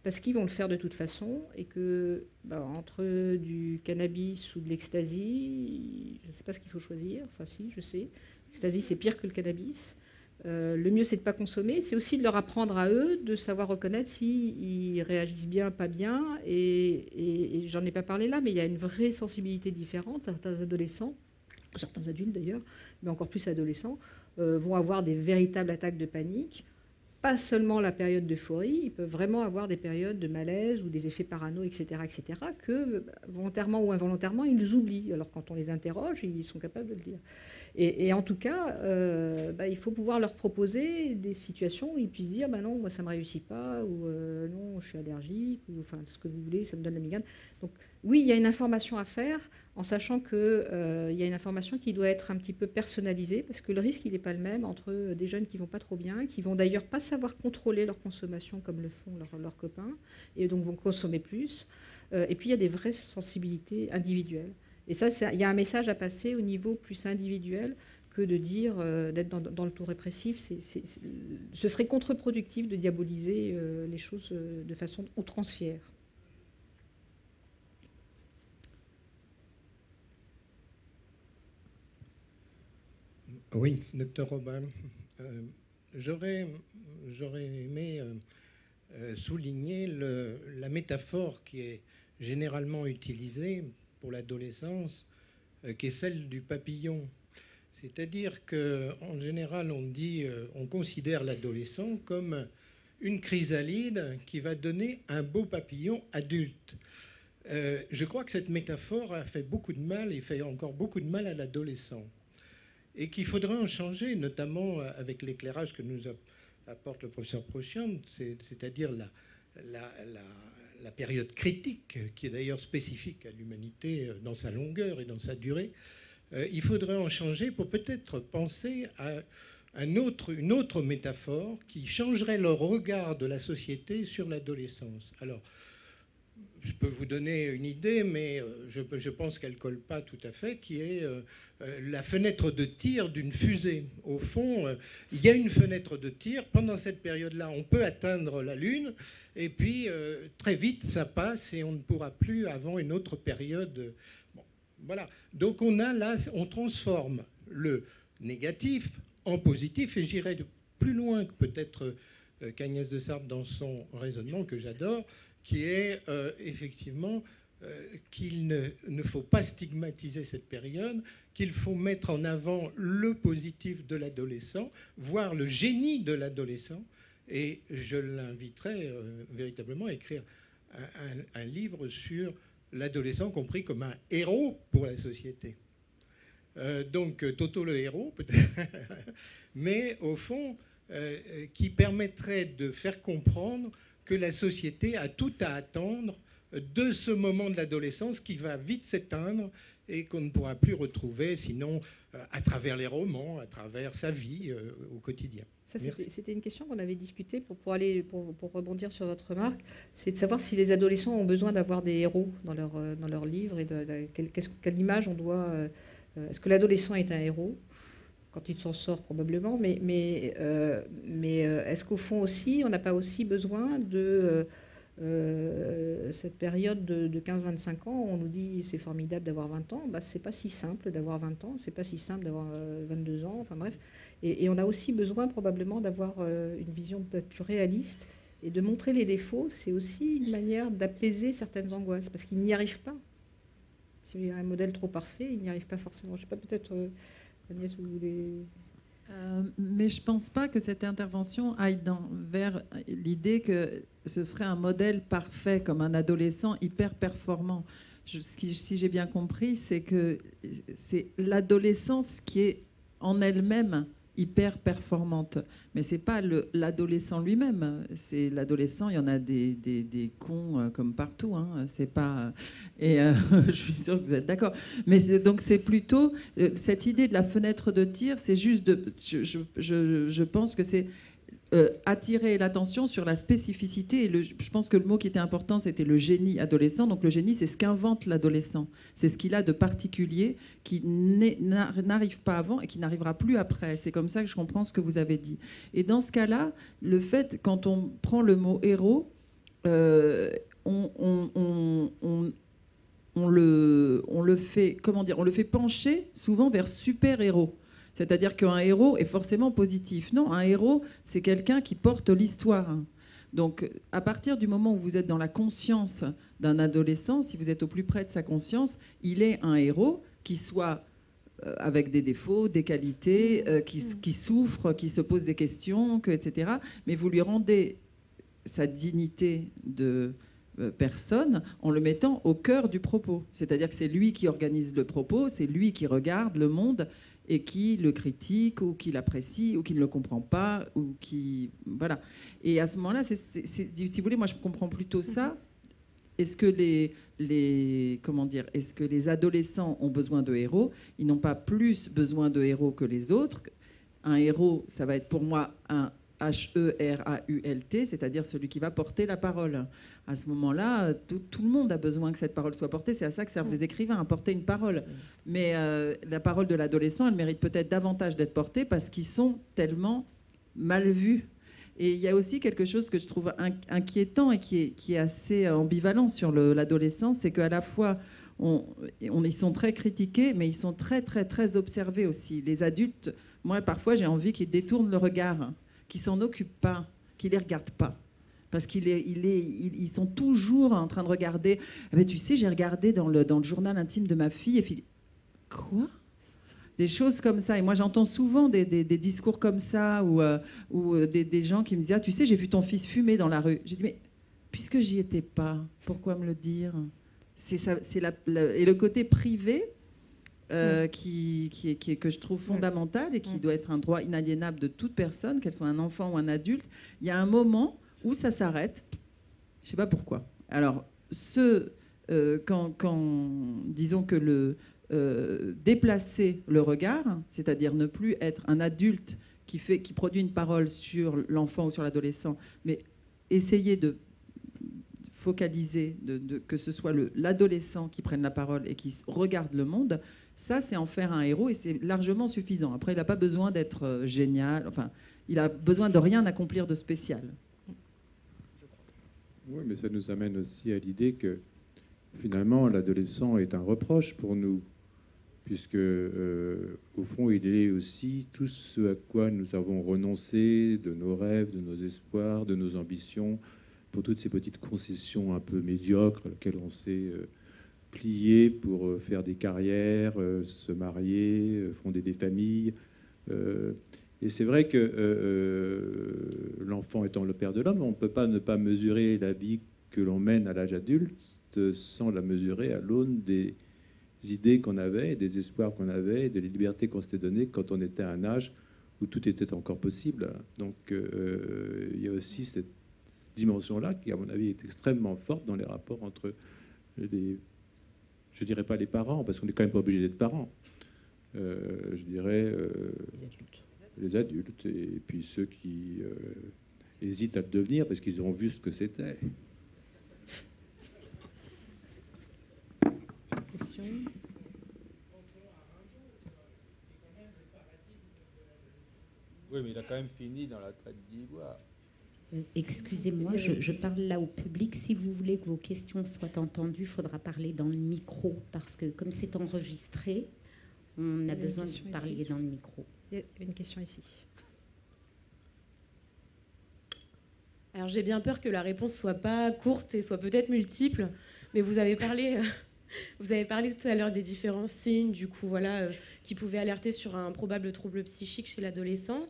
parce qu'ils vont le faire de toute façon, et que entre du cannabis ou de l'ecstasy, je ne sais pas ce qu'il faut choisir, enfin si, je sais, l'ecstasy c'est pire que le cannabis. Le mieux c'est de ne pas consommer, c'est aussi de leur apprendre à eux de savoir reconnaître s'ils réagissent bien, pas bien, et j'en ai pas parlé là, mais il y a une vraie sensibilité différente. Certains adolescents, certains adultes d'ailleurs, mais encore plus adolescents, vont avoir des véritables attaques de panique. Pas seulement la période d'euphorie, ils peuvent vraiment avoir des périodes de malaise ou des effets parano, etc., que volontairement ou involontairement, ils nous oublient. Alors quand on les interroge, ils sont capables de le dire. Et en tout cas, il faut pouvoir leur proposer des situations où ils puissent dire non, moi ça ne me réussit pas, ou non, je suis allergique, ou enfin ce que vous voulez, ça me donne la migraine. Donc oui, il y a une information à faire, en sachant qu'il y a une information qui doit être un petit peu personnalisée, parce que le risque, il n'est pas le même entre des jeunes qui ne vont pas trop bien, qui vont d'ailleurs pas savoir contrôler leur consommation comme le font leurs copains, et donc vont consommer plus. Et puis, il y a des vraies sensibilités individuelles. Et ça, il y a un message à passer au niveau plus individuel que de dire, d'être dans le tout répressif. Ce serait contre-productif de diaboliser les choses de façon outrancière. Oui, docteur Robin. J'aurais aimé souligner la métaphore qui est généralement utilisée pour l'adolescence, qui est celle du papillon. C'est-à-dire qu'en général, on considère l'adolescent comme une chrysalide qui va donner un beau papillon adulte. Je crois que cette métaphore a fait beaucoup de mal et fait encore beaucoup de mal à l'adolescent. Et qu'il faudrait en changer, notamment avec l'éclairage que nous apporte le professeur Prochian, c'est-à-dire la période critique, qui est d'ailleurs spécifique à l'humanité dans sa longueur et dans sa durée. Il faudrait en changer pour peut-être penser à une autre métaphore qui changerait le regard de la société sur l'adolescence. Alors, je peux vous donner une idée, mais je pense qu'elle ne colle pas tout à fait, qui est la fenêtre de tir d'une fusée. Au fond, il y a une fenêtre de tir. Pendant cette période-là, on peut atteindre la Lune, et puis très vite, ça passe, et on ne pourra plus avant une autre période. Bon, voilà. Donc on transforme le négatif en positif, et j'irai plus loin que peut-être qu'Agnès de Sarthe dans son raisonnement, que j'adore, qui est effectivement qu'il ne faut pas stigmatiser cette période, qu'il faut mettre en avant le positif de l'adolescent, voire le génie de l'adolescent. Et je l'inviterai véritablement à écrire un livre sur l'adolescent compris comme un héros pour la société. Donc Toto le héros, peut-être, mais au fond, qui permettrait de faire comprendre que la société a tout à attendre de ce moment de l'adolescence qui va vite s'éteindre et qu'on ne pourra plus retrouver sinon à travers les romans, à travers sa vie au quotidien. Ça, c'était une question qu'on avait discutée pour rebondir sur votre remarque, c'est de savoir si les adolescents ont besoin d'avoir des héros dans leur livre et quelle image on doit... est-ce que l'adolescent est un héros ? Quand il s'en sort probablement, mais est-ce qu'au fond aussi, on n'a pas aussi besoin de cette période de 15-25 ans où on nous dit c'est formidable d'avoir 20 ans, c'est pas si simple d'avoir 20 ans, c'est pas si simple d'avoir 22 ans, enfin bref. Et on a aussi besoin probablement d'avoir une vision peut-être plus réaliste et de montrer les défauts, c'est aussi une manière d'apaiser certaines angoisses, parce qu'ils n'y arrivent pas. S'il y a un modèle trop parfait, ils n'y arrivent pas forcément. Je sais pas, peut-être... Agnès, vous voulez... Mais je ne pense pas que cette intervention aille vers l'idée que ce serait un modèle parfait, comme un adolescent hyper performant. Si j'ai bien compris, c'est que c'est l'adolescence qui est en elle-même hyper performante. Mais ce n'est pas l'adolescent lui-même. C'est l'adolescent, il y en a des cons comme partout. Hein. C'est pas, et je suis sûre que vous êtes d'accord. Mais donc c'est plutôt cette idée de la fenêtre de tir, c'est juste je pense que c'est attirer l'attention sur la spécificité. Et je pense que le mot qui était important, c'était le génie adolescent. Donc le génie, c'est ce qu'invente l'adolescent. C'est ce qu'il a de particulier qui n'arrive pas avant et qui n'arrivera plus après. C'est comme ça que je comprends ce que vous avez dit. Et dans ce cas-là, le fait, quand on prend le mot héros, on le fait, comment dire, on le fait pencher souvent vers super-héros. C'est-à-dire qu'un héros est forcément positif. Non, un héros, c'est quelqu'un qui porte l'histoire. Donc, à partir du moment où vous êtes dans la conscience d'un adolescent, si vous êtes au plus près de sa conscience, il est un héros qui soit avec des défauts, des qualités, qui souffre, qui se pose des questions, etc. Mais vous lui rendez sa dignité de personne en le mettant au cœur du propos. C'est-à-dire que c'est lui qui organise le propos, c'est lui qui regarde le monde et qui le critique ou qui l'apprécie ou qui ne le comprend pas ou qui... Voilà. Et à ce moment-là, si vous voulez, moi je comprends plutôt ça. Est-ce que est-ce que les adolescents ont besoin de héros ? Ils n'ont pas plus besoin de héros que les autres. Un héros, ça va être pour moi un H-E-R-A-U-L-T, c'est-à-dire celui qui va porter la parole. À ce moment-là, tout le monde a besoin que cette parole soit portée. C'est à ça que servent les écrivains, à porter une parole. Mais la parole de l'adolescent, elle mérite peut-être davantage d'être portée parce qu'ils sont tellement mal vus. Et il y a aussi quelque chose que je trouve inquiétant et qui est assez ambivalent sur l'adolescence, c'est qu'à la fois, ils sont très critiqués, mais ils sont très, très, très observés aussi. Les adultes, moi, parfois, j'ai envie qu'ils détournent le regard, qui s'en occupent pas, qui les regardent pas, parce ils sont toujours en train de regarder. Eh bien, tu sais, j'ai regardé dans le journal intime de ma fille, et puis quoi ? Des choses comme ça. Et moi, j'entends souvent des discours comme ça, ou des gens qui me disent, ah, tu sais, j'ai vu ton fils fumer dans la rue. J'ai dit, mais puisque j'y étais pas, pourquoi me le dire ? C'est ça, et le côté privé. Que je trouve fondamental et qui doit être un droit inaliénable de toute personne, qu'elle soit un enfant ou un adulte. Il y a un moment où ça s'arrête. Je ne sais pas pourquoi. Alors, disons que déplacer le regard, c'est-à-dire ne plus être un adulte qui produit une parole sur l'enfant ou sur l'adolescent, mais essayer de focaliser, que ce soit l'adolescent qui prenne la parole et qui regarde le monde, ça, c'est en faire un héros et c'est largement suffisant. Après, il n'a pas besoin d'être génial, enfin, il a besoin de rien accomplir de spécial. Oui, mais ça nous amène aussi à l'idée que, finalement, l'adolescent est un reproche pour nous, puisque, au fond, il est aussi tout ce à quoi nous avons renoncé, de nos rêves, de nos espoirs, de nos ambitions, pour toutes ces petites concessions un peu médiocres auxquelles on s'est plié pour faire des carrières, se marier, fonder des familles. Et c'est vrai que l'enfant étant le père de l'homme, on ne peut pas ne pas mesurer la vie que l'on mène à l'âge adulte sans la mesurer à l'aune des idées qu'on avait, des espoirs qu'on avait, des libertés qu'on s'était données quand on était à un âge où tout était encore possible. Donc il y a aussi dimension-là, qui, à mon avis, est extrêmement forte dans les rapports entre les... Je dirais pas les parents, parce qu'on n'est quand même pas obligé d'être parents. Je dirais les adultes, et puis ceux qui hésitent à le devenir parce qu'ils ont vu ce que c'était. Question. Oui, mais il a quand même fini dans la traite d'ivoire. Excusez-moi, je parle là au public. Si vous voulez que vos questions soient entendues, il faudra parler dans le micro, parce que comme c'est enregistré, on a besoin que vous parliez dans le micro. Il y a une question ici. Alors j'ai bien peur que la réponse soit pas courte et soit peut-être multiple, mais vous avez parlé tout à l'heure des différents signes, du coup voilà, qui pouvaient alerter sur un probable trouble psychique chez l'adolescent.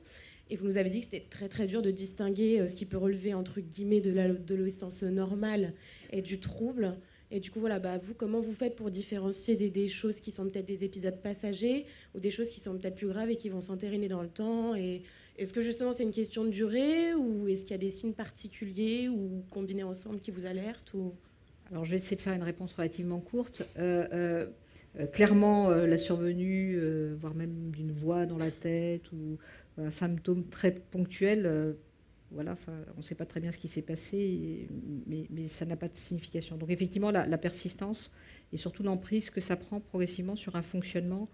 Et vous nous avez dit que c'était très très dur de distinguer ce qui peut relever entre guillemets de l'adolescence normale et du trouble. Et du coup, voilà, vous, comment vous faites pour différencier des choses qui sont peut-être des épisodes passagers ou des choses qui sont peut-être plus graves et qui vont s'entériner dans le temps? Et est-ce que justement c'est une question de durée, ou est-ce qu'il y a des signes particuliers ou combinés ensemble qui vous alertent ou... Alors, je vais essayer de faire une réponse relativement courte. Clairement, la survenue, voire même d'une voix dans la tête ou un symptôme très ponctuel, voilà, on ne sait pas très bien ce qui s'est passé, mais ça n'a pas de signification. Donc effectivement, la persistance et surtout l'emprise que ça prend progressivement sur un fonctionnement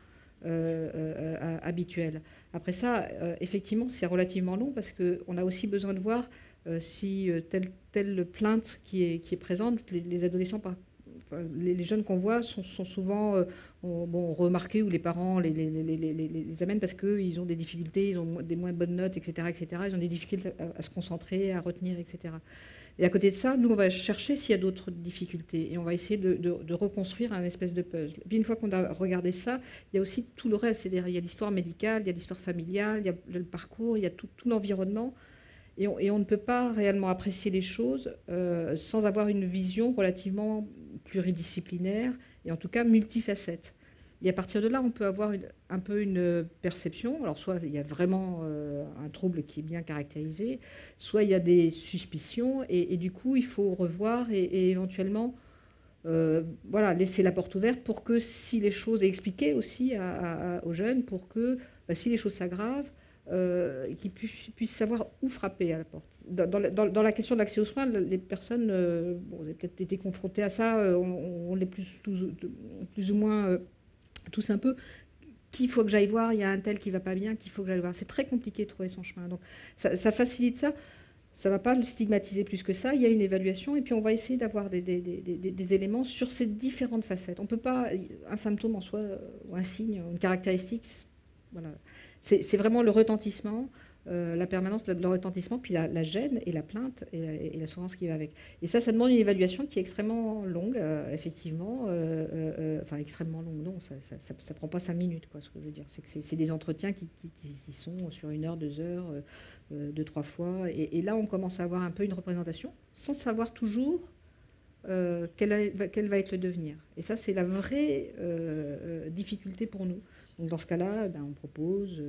habituel. Après ça, effectivement, c'est relativement long parce qu'on a aussi besoin de voir si telle plainte qui est présente, les adolescents, les jeunes qu'on voit sont souvent remarqués, ou les parents les amènent parce qu'ils ont des difficultés, ils ont des moins bonnes notes, etc., etc. Ils ont des difficultés à se concentrer, à retenir, etc. Et à côté de ça, nous, on va chercher s'il y a d'autres difficultés et on va essayer de reconstruire un espèce de puzzle. Et puis une fois qu'on a regardé ça, il y a aussi tout le reste. C'est-à-dire, il y a l'histoire médicale, il y a l'histoire familiale, il y a le parcours, il y a tout l'environnement. Et on ne peut pas réellement apprécier les choses sans avoir une vision relativement pluridisciplinaire et en tout cas multifacette. Et à partir de là, on peut avoir un peu une perception. Alors soit il y a vraiment un trouble qui est bien caractérisé, soit il y a des suspicions et du coup il faut revoir et éventuellement laisser la porte ouverte pour que si les choses, et expliquer aussi aux jeunes pour que si les choses s'aggravent, qu'ils puissent savoir où frapper à la porte. Dans la question de l'accès aux soins, les personnes, vous avez peut-être été confrontés à ça, on l'est plus ou moins tous un peu. Qu'il faut que j'aille voir, il y a un tel qui ne va pas bien, qu'il faut que j'aille voir. C'est très compliqué de trouver son chemin. Donc ça facilite ça. Ça ne va pas le stigmatiser plus que ça. Il y a une évaluation et puis on va essayer d'avoir des éléments sur ces différentes facettes. On ne peut pas, un symptôme en soi, ou un signe, une caractéristique, voilà. C'est vraiment le retentissement, la permanence de le retentissement, puis la gêne et la plainte et la souffrance qui va avec. Et ça demande une évaluation qui est extrêmement longue, effectivement. Enfin, extrêmement longue, non, ça ne prend pas 5 minutes, quoi, ce que je veux dire. C'est des entretiens qui sont sur 1 heure, 2 heures, 2-3 fois. Et là, on commence à avoir un peu une représentation, sans savoir toujours quel va être le devenir. Et ça, c'est la vraie difficulté pour nous. Donc dans ce cas-là, on propose,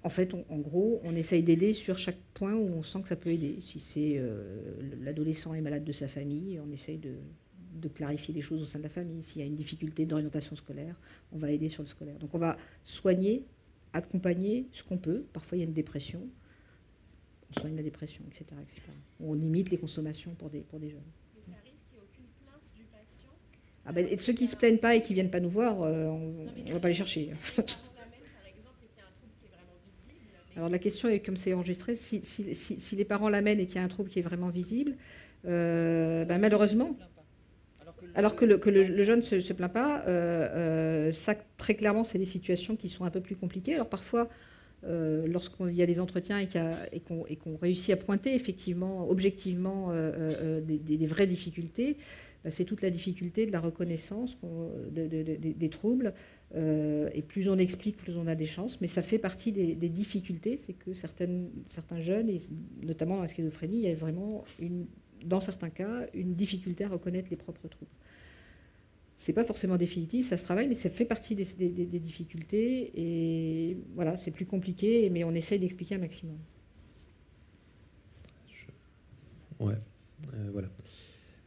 en fait, en gros, on essaye d'aider sur chaque point où on sent que ça peut aider. Si c'est l'adolescent est malade de sa famille, on essaye de clarifier les choses au sein de la famille. S'il y a une difficulté d'orientation scolaire, on va aider sur le scolaire. Donc on va soigner, accompagner ce qu'on peut. Parfois il y a une dépression, on soigne la dépression, etc., etc. On limite les consommations pour des jeunes. Mais ça arrive qu'il n'y ait aucune plainte du patient? Et ceux qui ne se plaignent pas et qui ne viennent pas nous voir, on ne va pas les chercher. Alors la question est, comme c'est enregistré, si les parents l'amènent et qu'il y a un trouble qui est vraiment visible, malheureusement, alors que le jeune ne se plaint pas, ça très clairement c'est des situations qui sont un peu plus compliquées. Alors parfois, lorsqu'il y a des entretiens et qu'on réussit à pointer effectivement, objectivement, des vraies difficultés, c'est toute la difficulté de la reconnaissance des troubles. Et plus on explique, plus on a des chances. Mais ça fait partie des difficultés, c'est que certains jeunes, et notamment dans la schizophrénie, il y a vraiment, dans certains cas, une difficulté à reconnaître les propres troubles. C'est pas forcément définitif, ça se travaille, mais ça fait partie des difficultés. Et voilà, c'est plus compliqué, mais on essaye d'expliquer un maximum. Ouais, voilà.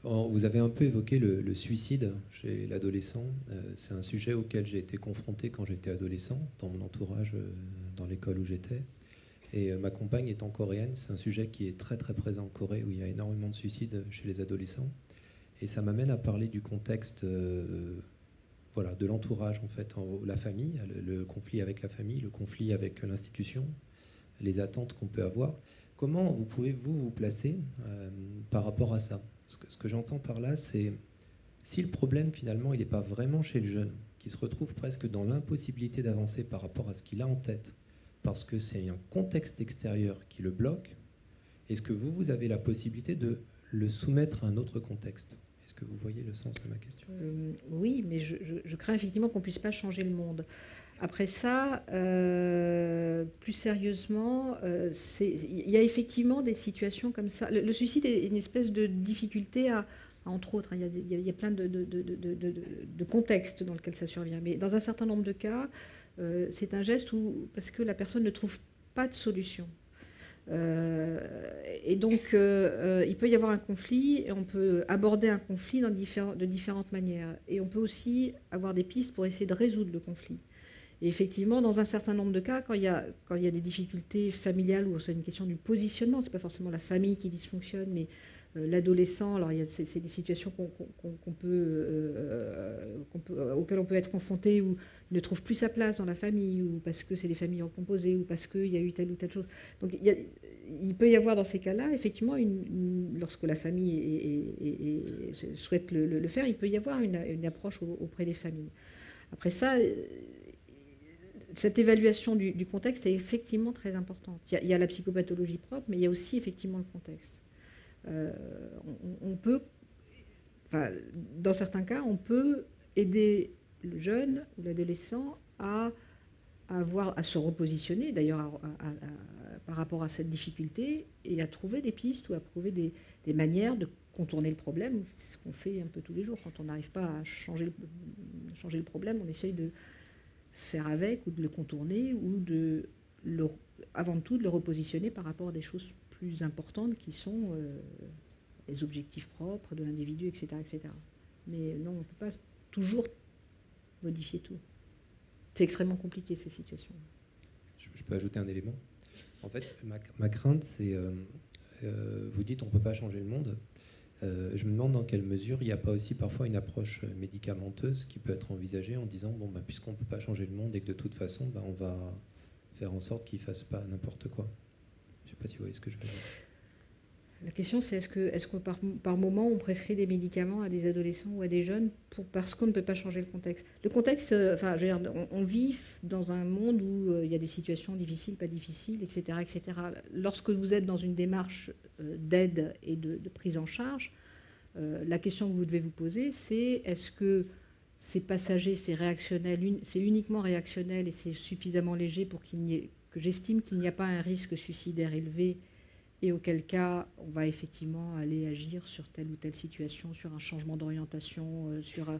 Alors, vous avez un peu évoqué le suicide chez l'adolescent. C'est un sujet auquel j'ai été confronté quand j'étais adolescent, dans mon entourage, dans l'école où j'étais. Et ma compagne étant coréenne, c'est un sujet qui est très très présent en Corée, où il y a énormément de suicides chez les adolescents. Et ça m'amène à parler du contexte voilà, de l'entourage, en fait, la famille, le conflit avec la famille, le conflit avec l'institution, les attentes qu'on peut avoir. Comment vous pouvez vous placer par rapport à ça? Ce que j'entends par là, c'est si le problème, finalement, il n'est pas vraiment chez le jeune, qui se retrouve presque dans l'impossibilité d'avancer par rapport à ce qu'il a en tête, parce que c'est un contexte extérieur qui le bloque, est-ce que vous avez la possibilité de le soumettre à un autre contexte? Est-ce que vous voyez le sens de ma question? Oui, mais je crains effectivement qu'on ne puisse pas changer le monde. Après ça, plus sérieusement, il y a effectivement des situations comme ça. Le suicide est une espèce de difficulté entre autres, hein, il y a plein de contextes dans lesquels ça survient. Mais dans un certain nombre de cas, c'est un geste parce que la personne ne trouve pas de solution. Et donc, il peut y avoir un conflit, et on peut aborder un conflit de différentes manières. Et on peut aussi avoir des pistes pour essayer de résoudre le conflit. Et effectivement, dans un certain nombre de cas, quand il y a des difficultés familiales ou c'est une question du positionnement, c'est pas forcément la famille qui dysfonctionne, mais l'adolescent, alors c'est des situations auxquelles on peut être confronté, où il ne trouve plus sa place dans la famille, ou parce que c'est des familles recomposées, ou parce qu'il y a eu telle ou telle chose. Donc il peut y avoir dans ces cas-là, effectivement, lorsque la famille souhaite le faire, il peut y avoir une approche auprès des familles. Après ça, cette évaluation du contexte est effectivement très importante. Il y a la psychopathologie propre, mais il y a aussi effectivement le contexte. On peut, dans certains cas, on peut aider le jeune ou l'adolescent à se repositionner, d'ailleurs par rapport à cette difficulté, et à trouver des pistes ou à trouver des manières de contourner le problème. C'est ce qu'on fait un peu tous les jours. Quand on n'arrive pas à changer le problème, on essaye de faire avec, ou de le contourner, ou avant tout de le repositionner par rapport à des choses plus importantes qui sont les objectifs propres de l'individu, etc., etc. Mais non, on ne peut pas toujours modifier tout. C'est extrêmement compliqué, ces situations. Je peux ajouter un élément. En fait, ma crainte, c'est, vous dites on ne peut pas changer le monde. Je me demande dans quelle mesure il n'y a pas aussi parfois une approche médicamenteuse qui peut être envisagée en disant bon, puisqu'on ne peut pas changer le monde et que de toute façon, on va faire en sorte qu'il ne fasse pas n'importe quoi. Je ne sais pas si vous voyez ce que je veux dire. La question, c'est est-ce que par moment, on prescrit des médicaments à des adolescents ou à des jeunes parce qu'on ne peut pas changer le contexte. Le contexte, on vit dans un monde où il y a des situations difficiles, pas difficiles, etc., etc. Lorsque vous êtes dans une démarche d'aide et de prise en charge, la question que vous devez vous poser, c'est est-ce que c'est passager, c'est réactionnel, c'est uniquement réactionnel et c'est suffisamment léger pour que j'estime qu'il n'y a pas un risque suicidaire élevé, et auquel cas on va effectivement aller agir sur telle ou telle situation, sur un changement d'orientation, sur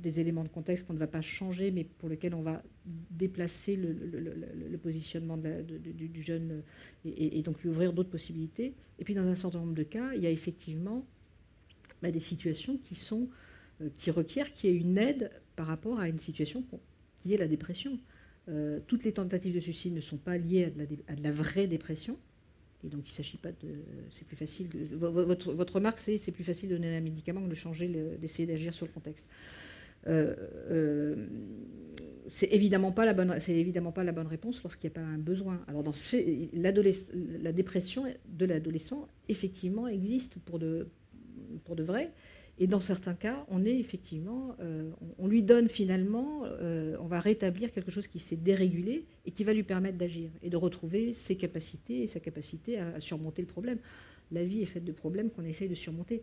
des éléments de contexte qu'on ne va pas changer, mais pour lesquels on va déplacer le positionnement du jeune et donc lui ouvrir d'autres possibilités. Et puis dans un certain nombre de cas, il y a effectivement des situations qui requièrent qu'il y ait une aide par rapport à une situation qui est la dépression. Toutes les tentatives de suicide ne sont pas liées à de la vraie dépression. Et donc, il ne s'agit pas de... C'est plus facile... Votre remarque, c'est plus facile de donner un médicament que de changer, d'essayer d'agir sur le contexte. C'est évidemment pas la bonne réponse lorsqu'il n'y a pas un besoin. Alors, la dépression de l'adolescent, effectivement, existe pour de vrai. Et dans certains cas, on est effectivement, on lui donne finalement, on va rétablir quelque chose qui s'est dérégulé et qui va lui permettre d'agir et de retrouver ses capacités et sa capacité à surmonter le problème. La vie est faite de problèmes qu'on essaye de surmonter.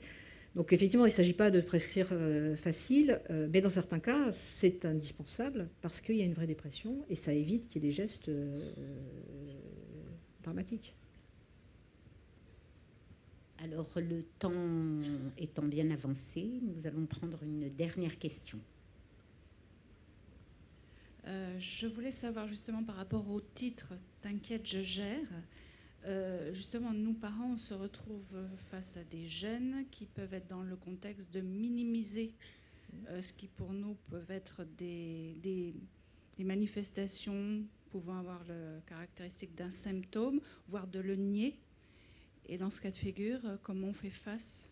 Donc effectivement, il ne s'agit pas de prescrire facile, mais dans certains cas, c'est indispensable parce qu'il y a une vraie dépression et ça évite qu'il y ait des gestes dramatiques. Alors, le temps étant bien avancé, nous allons prendre une dernière question. Je voulais savoir justement par rapport au titre « T'inquiète, je gère ». Justement, nous, parents, on se retrouve face à des jeunes qui peuvent être dans le contexte de minimiser ce qui, pour nous, peuvent être des manifestations pouvant avoir le caractéristique d'un symptôme, voire de le nier. Et dans ce cas de figure, comment on fait face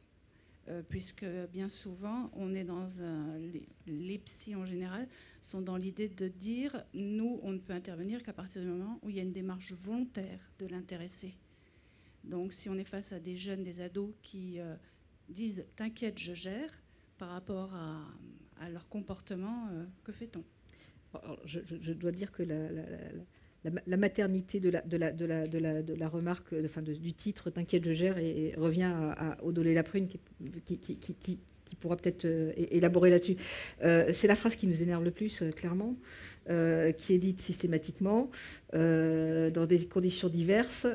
puisque bien souvent, on est dans les psys en général sont dans l'idée de dire, nous, on ne peut intervenir qu'à partir du moment où il y a une démarche volontaire de l'intéressé. Donc, si on est face à des jeunes, des ados qui disent, t'inquiète, je gère, par rapport à leur comportement, que fait-on ? Alors, je dois dire que la maternité de la remarque, enfin du titre T'inquiète, je gère, et revient à Odolet Laprune qui pourra peut-être élaborer là-dessus. C'est la phrase qui nous énerve le plus, clairement, qui est dite systématiquement dans des conditions diverses,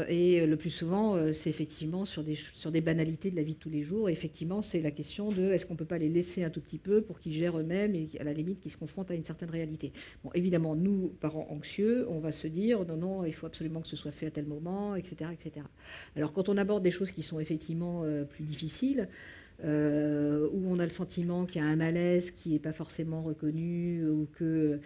et le plus souvent, c'est effectivement sur des banalités de la vie de tous les jours. Et effectivement, c'est la question de est-ce qu'on ne peut pas les laisser un tout petit peu pour qu'ils gèrent eux-mêmes et à la limite qu'ils se confrontent à une certaine réalité. Bon, évidemment, nous, parents anxieux, on va se dire non, il faut absolument que ce soit fait à tel moment, etc., etc. Alors, quand on aborde des choses qui sont effectivement plus difficiles, où on a le sentiment qu'il y a un malaise qui n'est pas forcément reconnu, ou que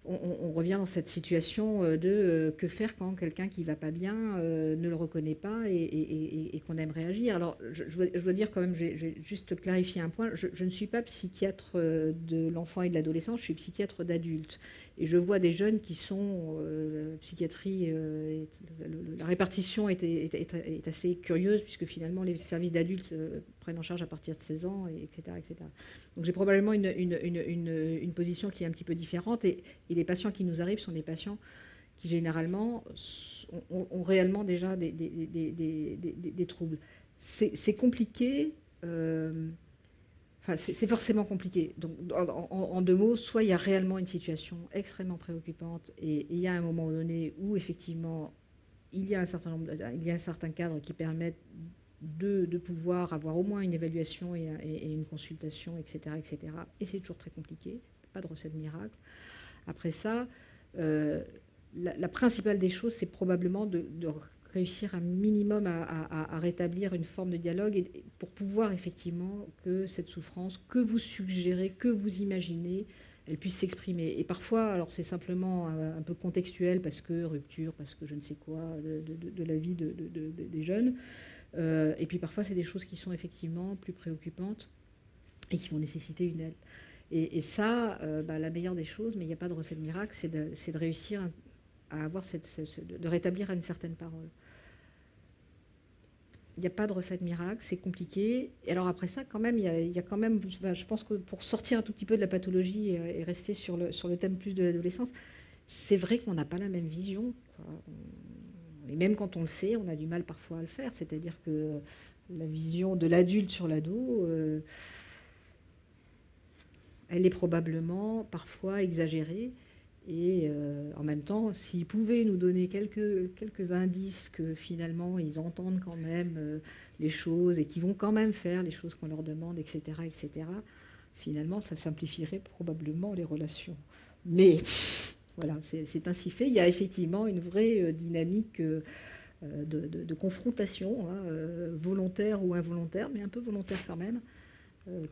on revient dans cette situation de que faire quand quelqu'un qui ne va pas bien ne le reconnaît pas et qu'on aimerait agir. Alors, je dois dire quand même, je vais juste clarifier un point, je ne suis pas psychiatre de l'enfant et de l'adolescent, je suis psychiatre d'adulte. Et je vois des jeunes qui sont psychiatrie, la répartition est assez curieuse, puisque finalement les services d'adultes prennent en charge à partir de 16 ans, etc., etc. Donc j'ai probablement une position qui est un petit peu différente, et les patients qui nous arrivent sont des patients qui généralement ont réellement déjà des troubles. C'est compliqué. Enfin, c'est forcément compliqué. Donc, en deux mots, soit il y a réellement une situation extrêmement préoccupante, et il y a un moment donné où effectivement il y a un certain cadre qui permettent de pouvoir avoir au moins une évaluation et une consultation, etc., etc. Et c'est toujours très compliqué, pas de recette miracle. Après ça, la principale des choses, c'est probablement de réussir un minimum à rétablir une forme de dialogue, et pour pouvoir effectivement que cette souffrance que vous suggérez, que vous imaginez, elle puisse s'exprimer. Et parfois, alors c'est simplement un peu contextuel, parce que rupture, parce que je ne sais quoi, de la vie des jeunes. Et puis parfois, c'est des choses qui sont effectivement plus préoccupantes et qui vont nécessiter une aide. Et ça, la meilleure des choses, mais il n'y a pas de recette miracle, c'est de réussir à avoir de rétablir une certaine parole. Il n'y a pas de recette miracle, c'est compliqué. Et alors après ça, quand même, il y a quand même, je pense que pour sortir un tout petit peu de la pathologie et rester sur le thème plus de l'adolescence, c'est vrai qu'on n'a pas la même vision, quoi. Et même quand on le sait, on a du mal parfois à le faire. C'est-à-dire que la vision de l'adulte sur l'ado, elle est probablement parfois exagérée. Et en même temps, s'ils pouvaient nous donner quelques indices que finalement ils entendent quand même les choses et qu'ils vont quand même faire les choses qu'on leur demande, etc., etc., finalement, ça simplifierait probablement les relations. Mais voilà, c'est ainsi fait. Il y a effectivement une vraie dynamique de confrontation, volontaire ou involontaire, mais un peu volontaire quand même,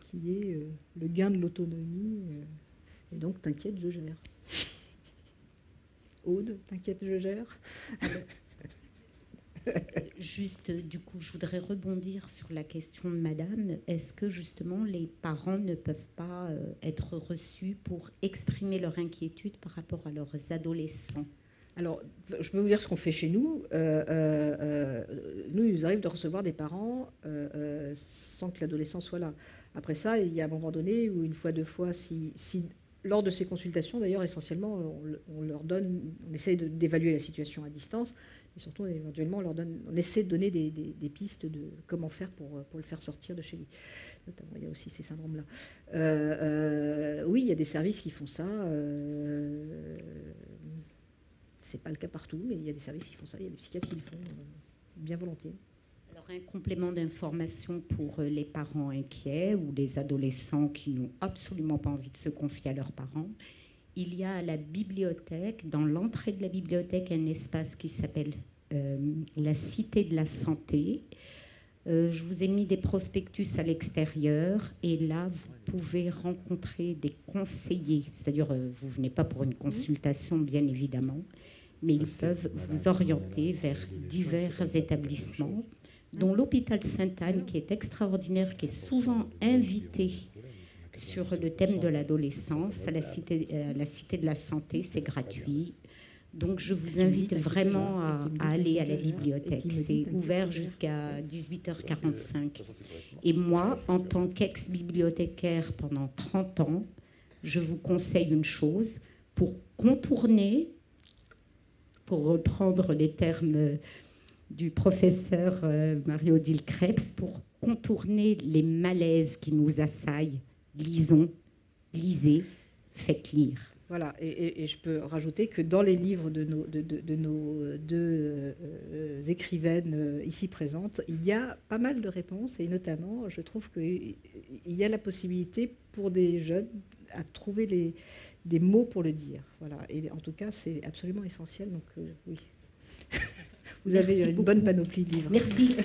qui est le gain de l'autonomie. Et donc, t'inquiète, je gère. Aude, t'inquiète, je gère. Juste, du coup, je voudrais rebondir sur la question de madame. Est-ce que, justement, les parents ne peuvent pas être reçus pour exprimer leur inquiétude par rapport à leurs adolescents ? Alors, je peux vous dire ce qu'on fait chez nous. Nous, il nous arrive de recevoir des parents sans que l'adolescent soit là. Après ça, il y a un moment donné où, une fois, deux fois, si lors de ces consultations, d'ailleurs, essentiellement, on leur donne, on essaie d'évaluer la situation à distance, et surtout, éventuellement, on essaie de donner des pistes de comment faire pour le faire sortir de chez lui. Notamment, il y a aussi ces syndromes-là. Oui, il y a des services qui font ça. C'est pas le cas partout, mais il y a des services qui font ça. Il y a des psychiatres qui le font bien volontiers. Alors, un complément d'information pour les parents inquiets ou les adolescents qui n'ont absolument pas envie de se confier à leurs parents. Il y a à la bibliothèque, dans l'entrée de la bibliothèque, un espace qui s'appelle la Cité de la Santé. Je vous ai mis des prospectus à l'extérieur et là, vous pouvez rencontrer des conseillers. C'est-à-dire, vous ne venez pas pour une consultation, bien évidemment, mais ils peuvent vous orienter vers divers établissements, dont l'hôpital Sainte-Anne, qui est extraordinaire, qui est souvent invité sur le thème de l'adolescence. À la Cité de la Santé, c'est gratuit. Donc, je vous invite vraiment à aller à la bibliothèque. C'est ouvert jusqu'à 18h45. Et moi, en tant qu'ex-bibliothécaire pendant 30 ans, je vous conseille une chose. Pour contourner, pour reprendre les termes du professeur Mario Dilkrebs, pour contourner les malaises qui nous assaillent, lisons, lisez, faites lire. Voilà, et je peux rajouter que dans les livres de nos deux écrivaines ici présentes, il y a pas mal de réponses, et notamment, je trouve qu'il y a la possibilité pour des jeunes à trouver des mots pour le dire. Voilà, et en tout cas, c'est absolument essentiel, donc oui. Vous avez une bonne panoplie de livres. Merci.